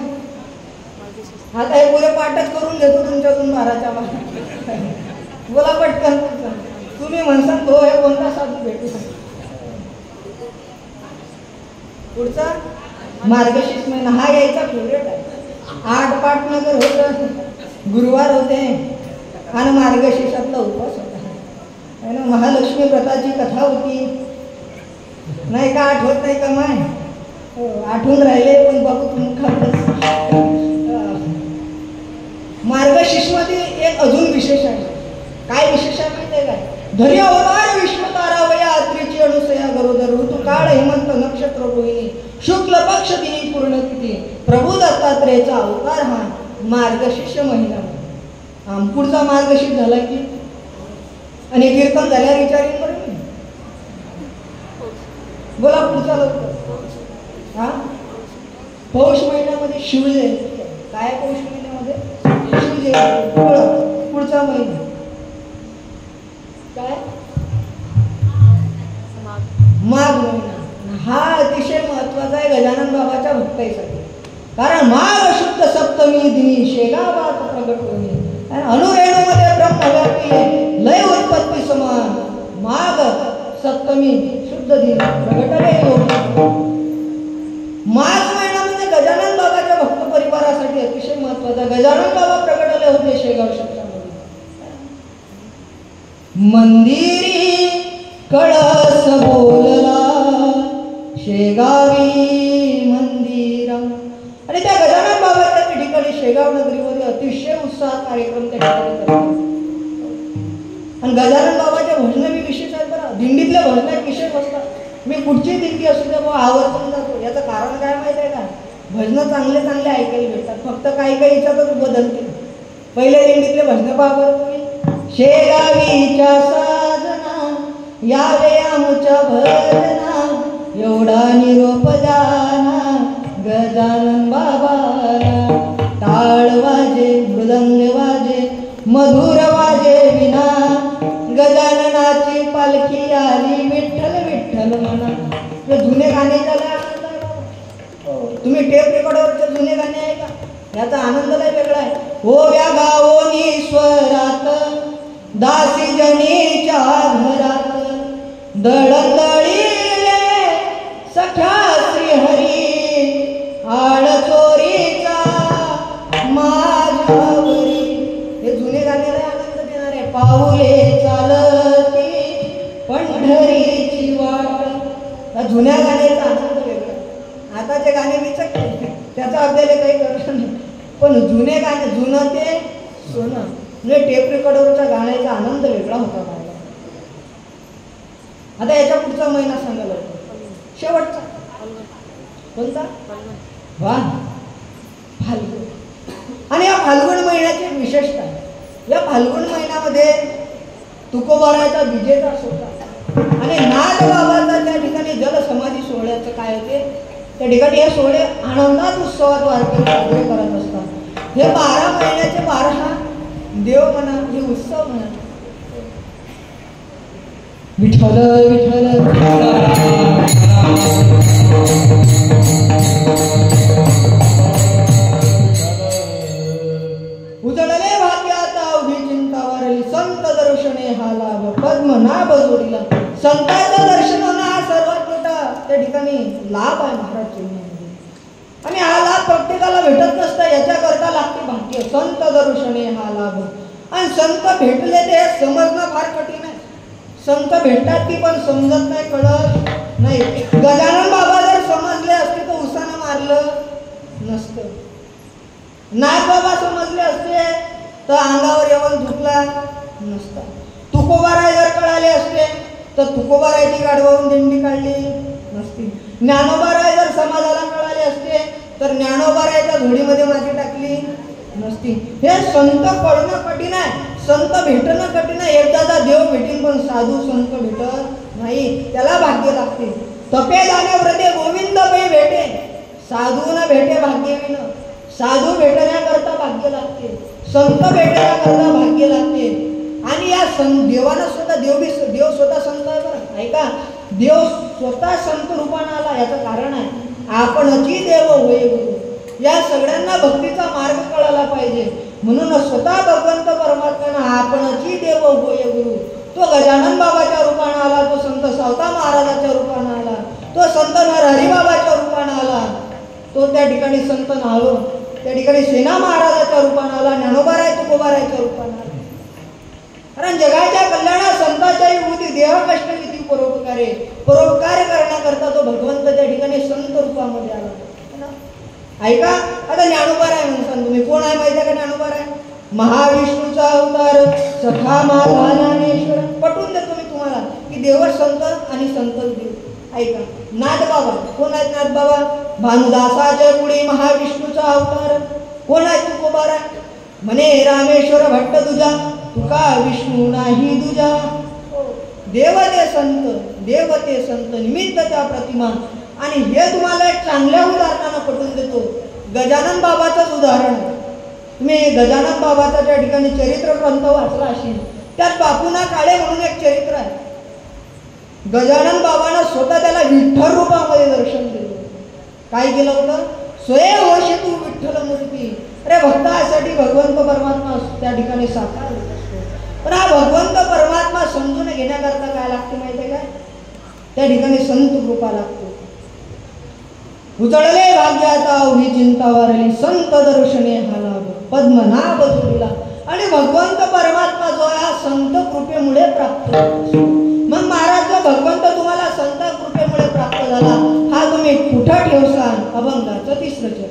आता हे पुरे पाठच करून घेतो तुमच्यातून 12च्या 12. बोला पटकन. तुम्ही म्हणसाल तो हे कोणता साधू भेटू शकतो. पुढचा मार्गशीर्ष महिना हा यायचा फेवरेट आहे. 8 पाटनगर होतं, गुरुवार होते आणि मार्गशीर्षातला उपवास होता. ना महालक्ष्मी व्रताची कथा होती नाही का? आठवत नाही का? माय आठवून राहिले पण बाबू मुखातच. मार्गशीर्ष मध्ये एक अजून विशेष आहे. काय विशेष आहे माहिती आहे काय? धरी अवतार विश्व तारावया अत्रीची अनुसया गरोदर ऋतू काळ हेमंत नक्षत्र रोहिणी शुक्ल पक्ष दिनी पूर्ण तिथी प्रभू दत्तात्रेयचा अवतार हा मार्गशीर्ष महिना. पुढचा मार्गशीर्ष झाला की आणि कीर्तन झाल्यावर विचारीन बरं मी. बोला पुढचा लवकर. हा पौष महिन्यामध्ये शिवजयंती. काय पौष महिन्यामध्ये शिवजयंती. पुढचा महिना काय? माघ महिना. हा अतिशय महत्वाचा आहे गजानन बाबाच्या भक्ताईसाठी. कारण माघ शुद्ध सप्तमी दिनी शेगावात प्रगट होणे अनुरेणूमध्ये ब्रह्मव्यापी लय उत्पत्ती समान माघ सप्तमी शुद्ध दिन प्रगटले. माघ महिना म्हणजे गजानन बाबाच्या भक्त परिवारासाठी अतिशय महत्वाचा. गजानन बाबा प्रगटले होते शेगाव शहरामध्ये. मंदिरी कळस बोलला शेगावी मंदिरा. आणि त्या गजानन बाबाच्या ठिकाणी शेगाव नगरीमध्ये अतिशय उत्साहात कार्यक्रम त्या ठिकाणी करतात. आणि गजानन बाबाच्या भजन बी विशेष आहेत बरं. दिंडीतल्या भजनात विशेष असतात. मी पुढची दिंडी असू द्या मग आवर्जून जातो. याचं कारण काय माहिती आहे का? भजनं चांगले चांगले ऐकायला भेटतात. फक्त काही काही याच्यातच बदलते. पहिल्या दिंडीतले भजन पाहा तुम्ही. शेगावीच्या साजना यावे आमच्या भजना एवढा निरोप जाना गजानन बाबाला. टाळ वाजे मृदंग वाजे मधुर वाजे विना गजाननाची पालखी आली विठ्ठल विठ्ठल म्हणा. जुने गाणे त्याला आनंद आहे. तुम्ही टेप रेकॉर्डवरचे जुने गाणे आहे का? याचा आनंद लय वेगळा आहे. ओव्या गावोनी स्वरात दासी जनीच्या घरात दळदळीले सख्या श्रीहरी आळ चोरीचा माझ्यावरी. हे जुने गाण्याला आनंद देणार आहे. पाऊले चालती पंढरीची वाट. या जुन्या गाण्याचा आनंद वेगळा. आताचे गाणे विचक त्याचा आपल्याला काही गरज नाही. पण जुने गाणे जुनं ते सोनं म्हणजे टेप रेकॉर्डवरच्या गाण्याचा आनंद वेगळा होता माझा. आता याच्या पुढचा महिना सांगायला शेवटचा कोणता? वा फाल्गुन. आणि या फाल्गुन महिन्याची विशेषता आहे. या फाल्गुन महिन्यामध्ये तुकोबाराचा विजेता सोहळा आणि नागबाबाचा त्या ठिकाणी जलसमाधी सोहळ्याचं काय होते त्या ठिकाणी हे सोहळे आनंदात उत्सवात वारकरी साजरे करत असतात. हे 12 महिन्याचे 12 देव म्हणा हे उत्सव म्हणा. विठ्ठल विठ्ठल उजळले भाग्यात अवघी चिंता वारली संत दर्शने हा लाभ पद्मनाभ जोडीला. संतांचं दर्शन होणं हा सर्वात मोठा त्या ठिकाणी लाभ आहे महाराज जीवनामध्ये. आणि हा लाभ प्रत्येकाला भेटत नसता. याच्याकरता लागते भाग्य. संत दर्शने हा लाभ. आणि संत भेटले ते समजणं फार कठीण आहे. संत भेटतात की पण समजत नाही कळत नाही. गजानन बाबा जर समजले असते तर उसानं मारलं नसतं. नागबाबा समजले असते तर अंगावर येऊन झुकला नसता. तुकोबाराय जर कळाले असते तर तुकोबारायची गाढवावरून दिंडी काढली नसती. ज्ञानोबाराय जर समाजाला मिळाले असते तर ज्ञानोबारायच्या झोडीमध्ये माती टाकली नसती. हे संत कळणं कठीण आहे, संत भेटणं कठीण आहे. एकदाचा देव भेटीन पण साधू संत भेटत नाही, त्याला भाग्य लागते. तपे जाणे व्रते गोविंद पै भेटे, साधू न भेटे भाग्यविन. साधू भेटण्याकरता भाग्य लागते, संत भेटण्याकरता भाग्य लागते. आणि या देवानं स्वतः देव स्वतः संत आहे बरं, ऐका. देव स्वतः संत रूपाने आला, याचं कारण आहे आपणची देव होय गुरु. या सगळ्यांना भक्तीचा मार्ग कळायला पाहिजे, म्हणून स्वतः भगवंत परमात्म्यानं आपणची देव होय गुरु. तो गजानन बाबाच्या रूपाने आला, तो संत सावता महाराजाच्या रूपाने आला, तो संत हरिबाबाच्या रूपाने आला, तो त्या ठिकाणी संत नालो त्या ठिकाणी सेना महाराजाच्या रूपाने आला, ज्ञानोबाराय तुकोबारायच्या रूपाने आला. कारण जगाच्या कल्याणात संतांच्या युवती देह कष्ट किती परोपकारे परोपकार करण्याकरता तो भगवंत त्या ठिकाणी संत रूपामध्ये आला. ऐका, आता ज्ञानोबाराय म्हणसान तुम्ही, कोण आहे माहिती आहे का ज्ञानोबाराय? महाविष्णूचा अवतार, सखा माझा ज्ञानेश्वर. पटवून देतो मी तुम्हाला की देव संत आणि संत देव. ऐका, नाथ बाबा कोण आहेत? नाथ बाबा भानुदासाच्या पुढे महाविष्णूचा अवतार. कोण आहे तुकोबाराय? म्हणे रामेश्वर भट्ट तुझा, तुका विष्णू नाही तुझा. देवते संत निमित्त त्या प्रतिमा. आणि हे तुम्हाला एक चांगल्या उदाहरणानं पटवून देतो. गजानन बाबाचंच उदाहरण. तुम्ही गजानन बाबाचा त्या ठिकाणी चरित्र ग्रंथ वाचला असेल, त्यात बापूना काळे म्हणून एक चरित्र आहे. गजानन बाबानं स्वतः त्याला विठ्ठल रूपामध्ये दर्शन दिलं. काय केलं होतं? स्वये होशी तू विठ्ठल मूर्ती. अरे भक्तासाठी भगवंत परमात्मा त्या ठिकाणी साकार होत असतो. पण हा भगवंत परमात्मा समजून घेण्याकरता काय लागते माहिती आहे काय? त्या ठिकाणी संत कृपा लागते. उजळले भाग्याचा अवघी चिंता वारली, संत दर्शने हा लाभ पद्मनाभ जोडीला. आणि भगवंत परमात्मा जो आहे संत कृपेमुळे प्राप्त होतो. मग महाराज जो भगवंत तुम्हाला संत कृपेमुळे प्राप्त झाला, हा तुम्ही कुठं ठेवसान? अभंगाचं तिसरं चरण.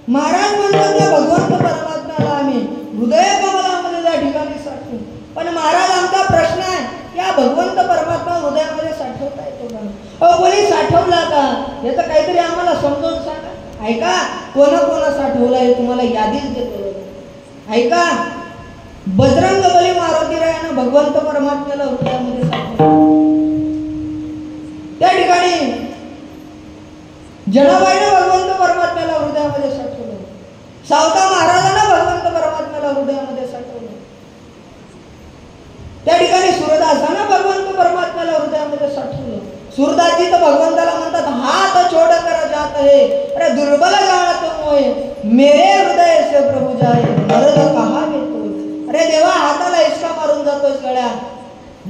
महाराज म्हणतात त्या भगवंत परमात्म्याला आम्ही हृदय कमलामध्ये त्या ठिकाणी साठवू. पण महाराज आमचा प्रश्न आहे, या भगवंत परमात्मा हृदयामध्ये साठवता येतो का? अहो कोणी साठवला का? याचं काहीतरी आम्हाला समजावून सांगा. ऐका, कोण साठवलाय तुम्हाला यादीच देतो. ऐका, बजरंग बली मारुतीरायानं भगवंत परमात्म्याला हृदयामध्ये साठवलं. त्या ठिकाणी जनाबाईनं भगवंत परमात्म्याला हृदयामध्ये साठवलं. सावता महाराजांना भगवंत परमात्म्याला हृदयामध्ये साठवलं. त्या ठिकाणी सूरदासांना भगवंत परमात्म्याला हृदयामध्ये साठवलं. सूरदासजी तर भगवंताला म्हणतात, हात छोड़ कर जात है, अरे दुर्बल जाणत मोय, मेरे हृदय से प्रभु जाए, मर्द कहा तो. अरे देवा, हाताला इसका मारून जातोस गळ्या,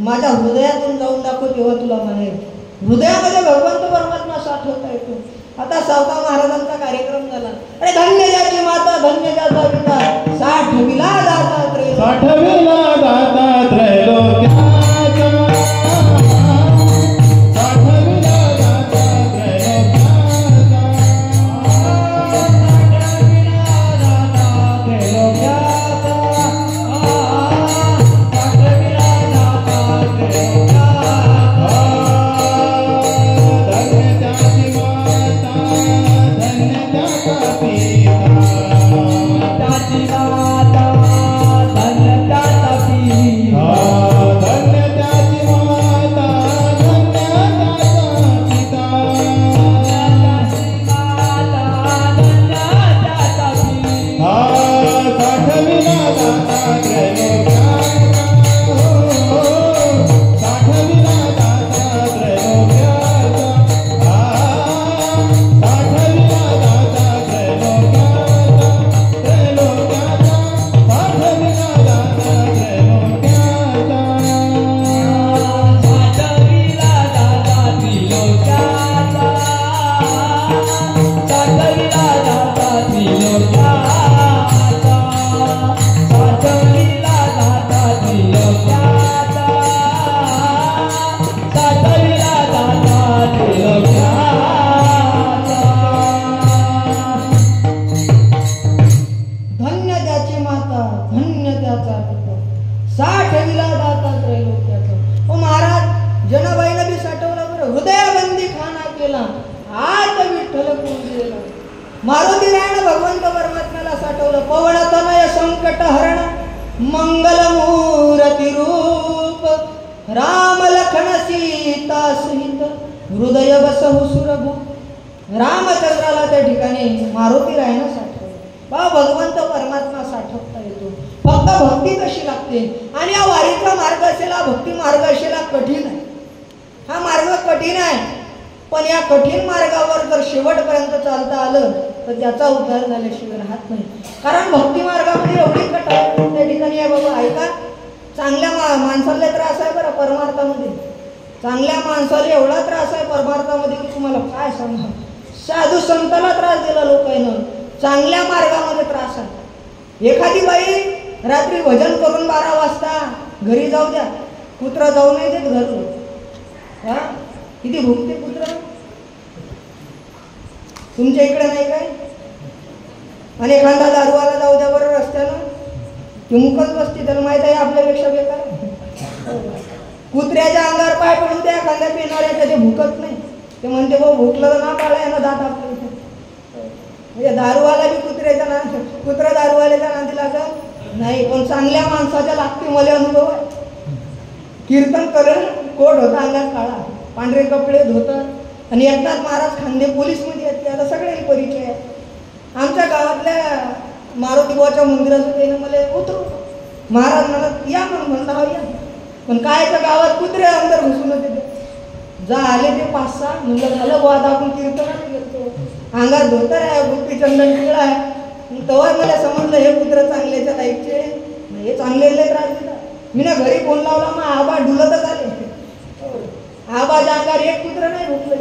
माझ्या हृदयातून जाऊन दाखव, तेव्हा तुला म्हणेल. हृदयामध्ये भगवंत परमात्मा साठवता येतो. आता सावता महाराजांचा कार्यक्रम झाला. अरे धन्य ज्याची माता, धन्य ज्याचा पिता, साठविला दाता त्रैलोक्याचा. साठविला दाता त्रैलोक्याचा. साठविला दाता त्रैलोक्याचा. साठविला दाता त्रैलोक्याचा. ओ महाराज, जनाबाईनं बी साठवला बरं. हृदयाबंदी खाना केला, आत विठ्ठल पूजिला. मारुती रायनं भगवंत परमात्म्याला साठवलं. पवनतनय संकट हरण मंगल मूर्ती रूप, राम लखन सीता सहित हृदय बसहु सुरभूप. रामचंद्राला त्या ठिकाणी मारुती रायनं साठवलं. बा भगवंत परमात्मा साठवता येतो, फक्त भक्ती कशी लागते. आणि या वारीचा मार्ग असेल, हा भक्ती मार्ग असेल, हा कठीण आहे. हा मार्ग कठीण आहे, पण या कठीण मार्गावर जर शेवटपर्यंत चालता आलं तर त्याचा उद्धार झाल्याशिवाय राहत नाही. कारण भक्ती मार्गामध्ये एवढी कट आहे त्या ठिकाणी आहे. बाबा ऐका, चांगल्या माणसाला त्रास आहे बरं परमार्थामध्ये. चांगल्या माणसाला एवढा त्रास आहे परमार्थामध्ये की तुम्हाला काय सांगा. साधू संताला त्रास दिला लोकांना, चांगल्या मार्गामध्ये त्रास आहे. एखादी बाई रात्री भजन करून 12 वाजता घरी जाऊ द्या, कुत्रा जाऊ नाही देत घरून. हा, किती भुकते कुत्रा तुमच्या इकडे नाही काय. आणि एखादा दारूवाला जाऊ द्या बरं रस्त्यानं, ती मुकच बसते, त्याला माहित आहे आपल्यापेक्षा बेकार. कुत्र्याच्या अंगावर पाय पडू द्या एखाद्या पिणाऱ्याच्या, ते भुकत नाही. ते म्हणते भाऊ भुकलं तर ना पाळा यांना दात आपल्या इथे. म्हणजे दारूवाला बी कुत्र्याच्या कुत्रा दारूवाल्याच्या नांदी लागत नाही. पण चांगल्या माणसाच्या लागते. मला अनुभव आहे. कीर्तन करण कोट होता, अंगात काळा, पांढरे कपडे धोतात, आणि एकनाथ महाराज खांदे पोलीसमध्ये येते. आता सगळे परिचय आहे. आमच्या गावातल्या मारुतीबाच्या मंदिराचं त्यानं मला उतरवलं. महाराज म्हणत या म्हणता हा या, पण काय तर गावात कुत्रे अंदर घुसून होते. जा आले ते 5-6 म्हणलं झालं बुवा, आता आपण कीर्तनाला गेलतो. अंगात धोतर आहे, गोपी चंदन टिळा आहे. तेव्हा मला समजलं हे कुत्र चांगल्याच्या लाईकचे, हे चांगले त्रास देतात. मी ना घरी फोन लावला, मग आबा डुलतच आले. आबाच्या अंगावर एक कुत्र नाही भुकलं.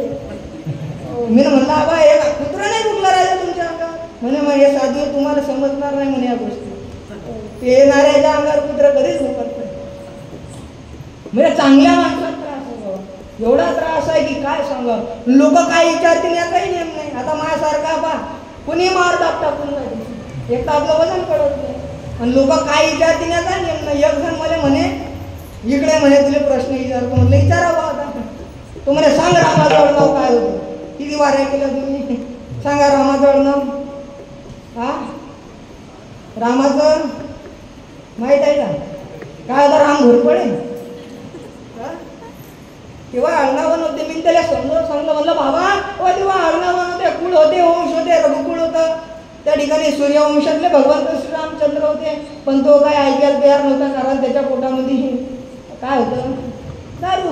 मी म्हणलं आबा एक कुत्र नाही भुकला राजा तुमच्या अंगावर. म्हणे मग हे साधू तुम्हाला समजणार नाही म्हणे या गोष्टी. ते येणाऱ्याच्या अंगावर कुत्र कधीच भुकत नाही. म्हणजे चांगल्या माणसाला त्रास आहे बाबा, एवढा त्रास आहे की काय सांगा. लोक काय विचारतील याचाही नियम नाही. आता माझ्यासारखा बा कुणी मार दाब टाकून जाते, एक तर आपलं वजन पडत नाही. आणि लोक काय विचारतील याचा नियम नाही. एक जण मला म्हणे इकडे म्हणे तुला प्रश्न विचारतो. म्हटलं विचारावं आता. तो म्हणे सांग रामाजवळ नाव काय होतं, किती वाऱ्या केलं तुम्ही, सांगा रामाजवळ नाव. हा, रामाचं माहीत आहे का काय होता, राम घोरपडे. तेव्हा अळणावन होते. मी त्याला समजून सांगलं, म्हणलं बाबा तेव्हा अळणावन होते, कुळ होते, वंश होते, रघुकुळ होतं. त्या ठिकाणी सूर्यवंशातले भगवंत श्रीरामचंद्र होते. पण तो काय ऐकायला तयार नव्हता, कारण त्याच्या पोटामध्ये काय होतं, दारू.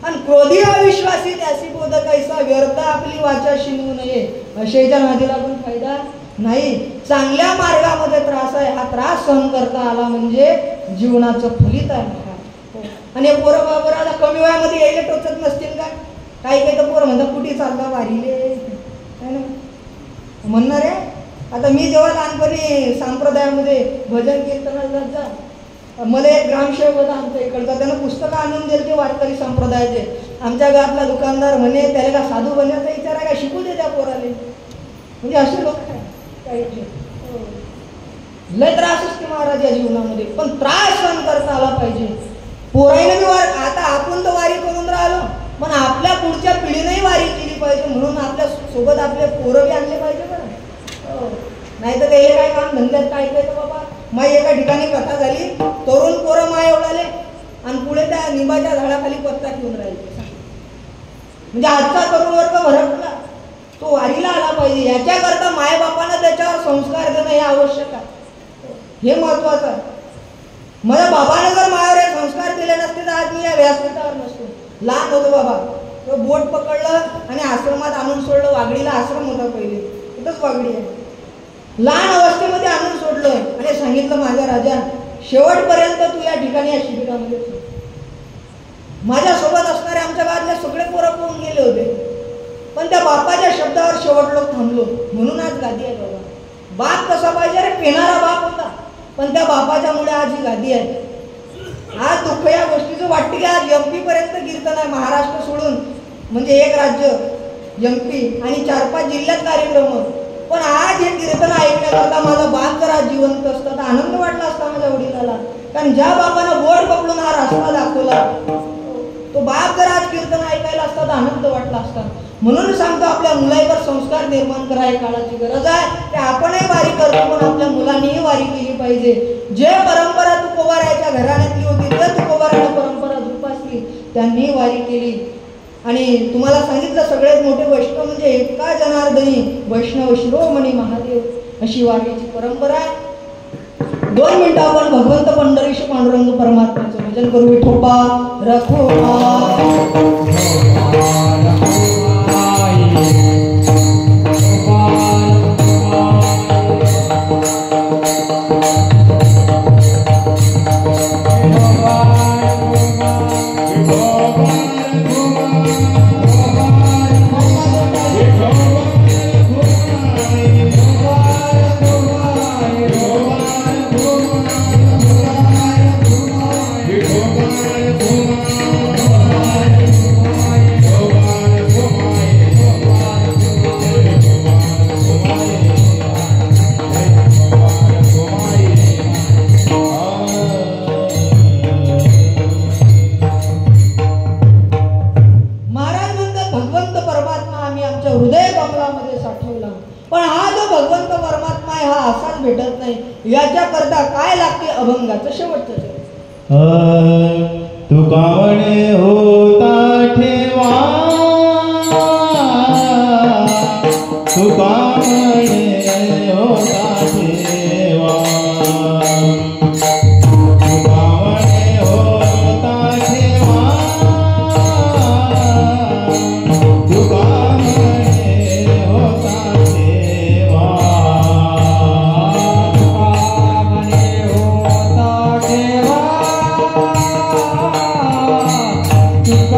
आणि क्रोधी अविश्वासी त्याशी बोध कैसा, व्यर्थ आपली वाचा शिनवू नये, अशेच्या नादी लागून फायदा नाही, चांगल्या मार्गामध्ये त्रास आहे. हा त्रास सहन करता आला म्हणजे जीवनाचं फलित आहे. आणि हे पोरं बाबर आता कमी वयामध्ये यायला टोचत नसतील का? काही काही तर पोरं म्हणतात कुठे चालला वारीले काय ना म्हणणार आहे. आता मी जेव्हा लहानपणी संप्रदायामध्ये भजन कीर्तनाला जात जा, मला एक ग्रामसेवक होता आमच्या इकडचा, त्यानं पुस्तकं आणून दिले ते वारकरी संप्रदायाचे. आमच्या गावातला दुकानदार म्हणे त्याला का साधू बनण्याचा विचार आहे का, शिकू दे त्या पोराले. म्हणजे असे लोक काही लय त्रास असते महाराज या जीवनामध्ये, पण त्रास सहन करता आला पाहिजे. पोराईनं बी आता आपण तर वारी करून राहिलो, पण आपल्या पुढच्या पिढीनेही वारी केली पाहिजे. म्हणून आपल्या सोबत आपले पोरं बी आणले पाहिजे बरं. नाही तर ते काय काम धंद्यात काय काय तर बाबा. मग एका ठिकाणी कथा झाली, तरुण पोरं माय एवढाले आणि पुढे त्या निंबाच्या झाडाखाली पत्ता ठेवून राहिले. म्हणजे आजचा तरुण वर्ग भरकला, तो वारीला आला पाहिजे. याच्याकरता मायबापानं त्याच्यावर संस्कार देणं हे आवश्यक आहे, हे महत्वाचं आहे. माझ्या बाबाने जर माझ्यावर हे संस्कार दिले नसते तर आज मी या व्यासपीठावर नसतो. लहान होतो बाबा, तो बोट पकडलं आणि आश्रमात आणून सोडलं. वागडीला आश्रम होता पहिले, तिथंच वागडी आहे. लहान अवस्थेमध्ये आणून सोडलं आणि सांगितलं माझ्या राजा शेवटपर्यंत तू या ठिकाणी या शिबिरामध्ये. माझ्यासोबत असणारे आमच्या गावातले सगळे पोरं पळून गेले होते, पण त्या बापाच्या शब्दावर शेवट लोक थांबलो. म्हणून आज गादी आहे बाबा. बाप कसा पाहिजे रे, पेनारा बाप होता, पण त्या बापाच्यामुळे आज ही गादी आहे. आज दुःख या गोष्टीचं वाटते की आज MP पर्यंत कीर्तन आहे, महाराष्ट्र सोडून. म्हणजे एक राज्य MP आणि 4-5 जिल्ह्यात कार्यक्रम. पण आज हे कीर्तन ऐकण्याकरता माझा बाप जर आज जिवंत असता तर आनंद वाटला असता माझ्या वडिलाला. कारण ज्या बापानं बोट पकडून हा रस्ता दाखवला, तो बाप जर आज कीर्तन ऐकायला असता तर आनंद वाटला असता. म्हणून सांगतो आपल्या मुलांवर संस्कार निर्माण करा, ही काळाची गरज आहे. ते आपणही वारी करतो, पण आपल्या मुलांनीही वारी केली पाहिजे. जे परंपरा तुकोबारायच्या घराण्यातली होती, ते तुकोबारायला परंपरा जोपासली, त्यांनी वारी केली. आणि तुम्हाला सांगितलं सगळ्यात मोठे वैष्णव म्हणजे एका जनार्दनी वैष्णव शिरोमणी महादेव, अशी वारीची परंपरा आहे. 2 मिनिटं आपण भगवंत पंढरीश पांडुरंग परमात्म्याचं भजन करू. विठोबा रखो भेटत नाही. याच्याकरता काय लागते, अभंगाचं शेवटचं. तुका म्हणे होता ठेवा, तुका म्हणे होता ठेवा, तुका म्हणे होता ठेवा, तुका म्हणे होता ठेवा. तुका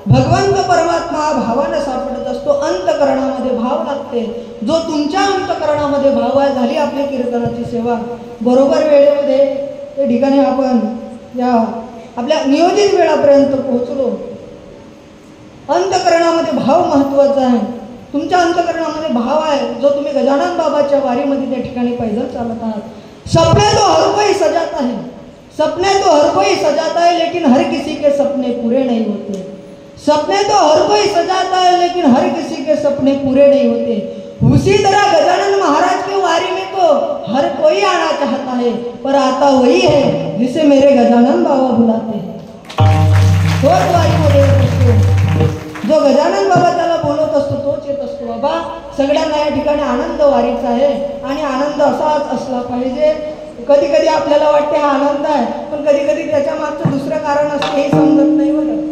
भगवंत परमात्मा भावाने सापडत असतो. अंतकरणामध्ये भाव लागते. जो तुमच्या अंतकरणामध्ये भाव आहे, झाली आपली कीर्तनाची सेवा. बरोबर वेळेमध्ये त्या ठिकाणी आपण या आपल्या नियोजित वेळापर्यंत पोहोचलो. अंतकरणामध्ये भाव महत्त्वाचा आहे. तुमच्या अंतकरणामध्ये भाव आहे, जो तुम्ही गजानन बाबाच्या वारीमध्ये त्या ठिकाणी पैदल चालत आहात. सपने तो हर कोई सजाता है, सपने तो हर कोई सजाता है, लेकिन हर किसी के सपने पूरे नहीं होते. सपने तो हर कोई सजाता है, लेकिन हर किसी के सपने पूरे नहीं होते. उसी तरह गजानन महाराज की वारी में तो हर कोई आना चाहता है, पर आता वही है जिसे मेरे गजानन बाबा बुलाते हैं. तोच वारीमध्ये येत असतो. जो गजानन बाबा त्याला बोलत असतो तोच येत असतो. बाबा, सगळ्यांना या ठिकाणी आनंद वारीचा आहे आणि आनंद असाच असला पाहिजे. कधी कधी आपल्याला वाटते हा आनंद आहे, पण कधी कधी त्याच्या मागचं दुसरं कारण असते हे समजत नाही. बरं,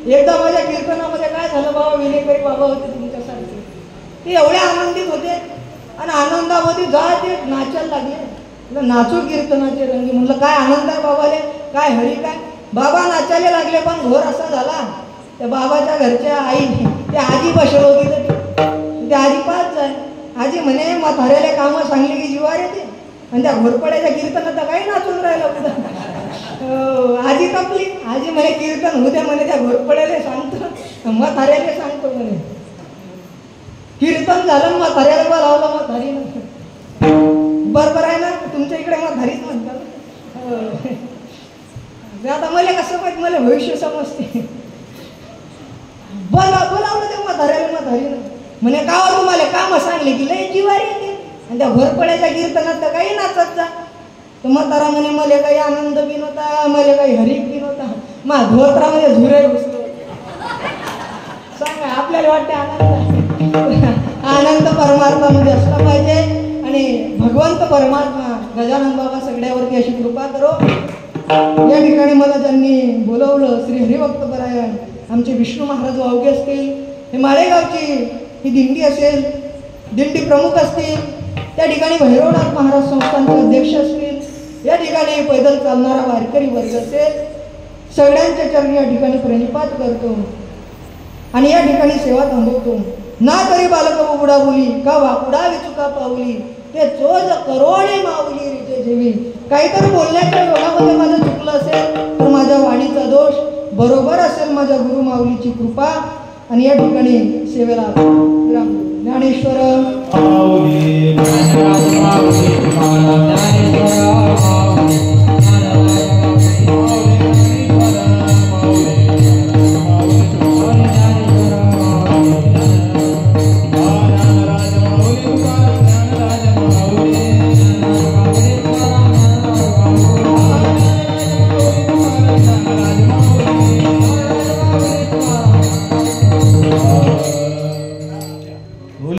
एकदा माझ्या कीर्तनामध्ये काय झालं, बाबा विनेकरी बाबा होते तुमच्यासारखे, ते एवढे आनंदित होते आणि आनंदामध्ये जा ते नाचायला लागले. नाचू कीर्तनाचे रंगी. म्हणलं काय आनंद आहे बाबाले, काय हरी काय. बाबा नाचायला लागले, पण घोर असा झाला त्या बाबाच्या घरच्या आई त्या आजी बसत होती तर त्या आजी पाच जाय. आजी म्हणे म्हाताऱ्याला कामं सांगली की जीवार येते आणि त्या घोरपड्याच्या कीर्तनात तर काही नाचून राहिलं कुठं. आजी तपली. आजी म्हणे कीर्तन होते म्हणे त्या घोरपड्याला सांगतो म्हाताऱ्याला सांगतो म्हणे. कीर्तन झालं म्हाताऱ्याला बोलावलं म्हातारीनं. बरोबर आहे ना तुमच्या इकडे म्हातारीच म्हणतात. आता मला कसं माहित मला भविष्य समजते. बोलावलं ते म्हातारीनं म्हणे का तुम्हाला काम सांगले की लय जीवारी येते आणि त्या घोरपड्याच्या कीर्तनात तर काही नाचत जा. तर म्हातारा म्हणे मला काही आनंद बी नव्हता मला काही हरिक बी नव्हता मा धोत्रामध्ये झुरे घुसलो. सांगा आपल्याला वाटते आनंद. आनंद परमार्थामध्ये असला पाहिजे आणि भगवंत परमात्मा गजानन बाबा सगळ्यावरती अशी कृपा करो. या ठिकाणी मला ज्यांनी बोलवलं श्री हरिभक्तपरायण आमचे विष्णू महाराज वावगे असतील, हे माळेगावची ही दिंडी असेल, दिंडी प्रमुख असतील, त्या ठिकाणी भैरवनाथ महाराज संस्थानचे अध्यक्ष असतील, या ठिकाणी पैदल चालणारा वारकरी वर्ग असेल, सगळ्यांच्या चरणी या ठिकाणी प्रणिपात करतो आणि या ठिकाणी सेवा थांबवतो. ना तरी बालक उघडा बोली का वाकुडा विचुका पावली ते चोज करोडे माऊली रिचे जेवी. काहीतरी बोलण्याच्या योगामध्ये माझं चुकलं असेल तर माझ्या वाणीचा दोष, बरोबर असेल माझ्या गुरु माऊलीची कृपा. आणि या ठिकाणी सेवेला विराम. ज्ञानेश्वर माऊली ज्ञानेश्वर माऊली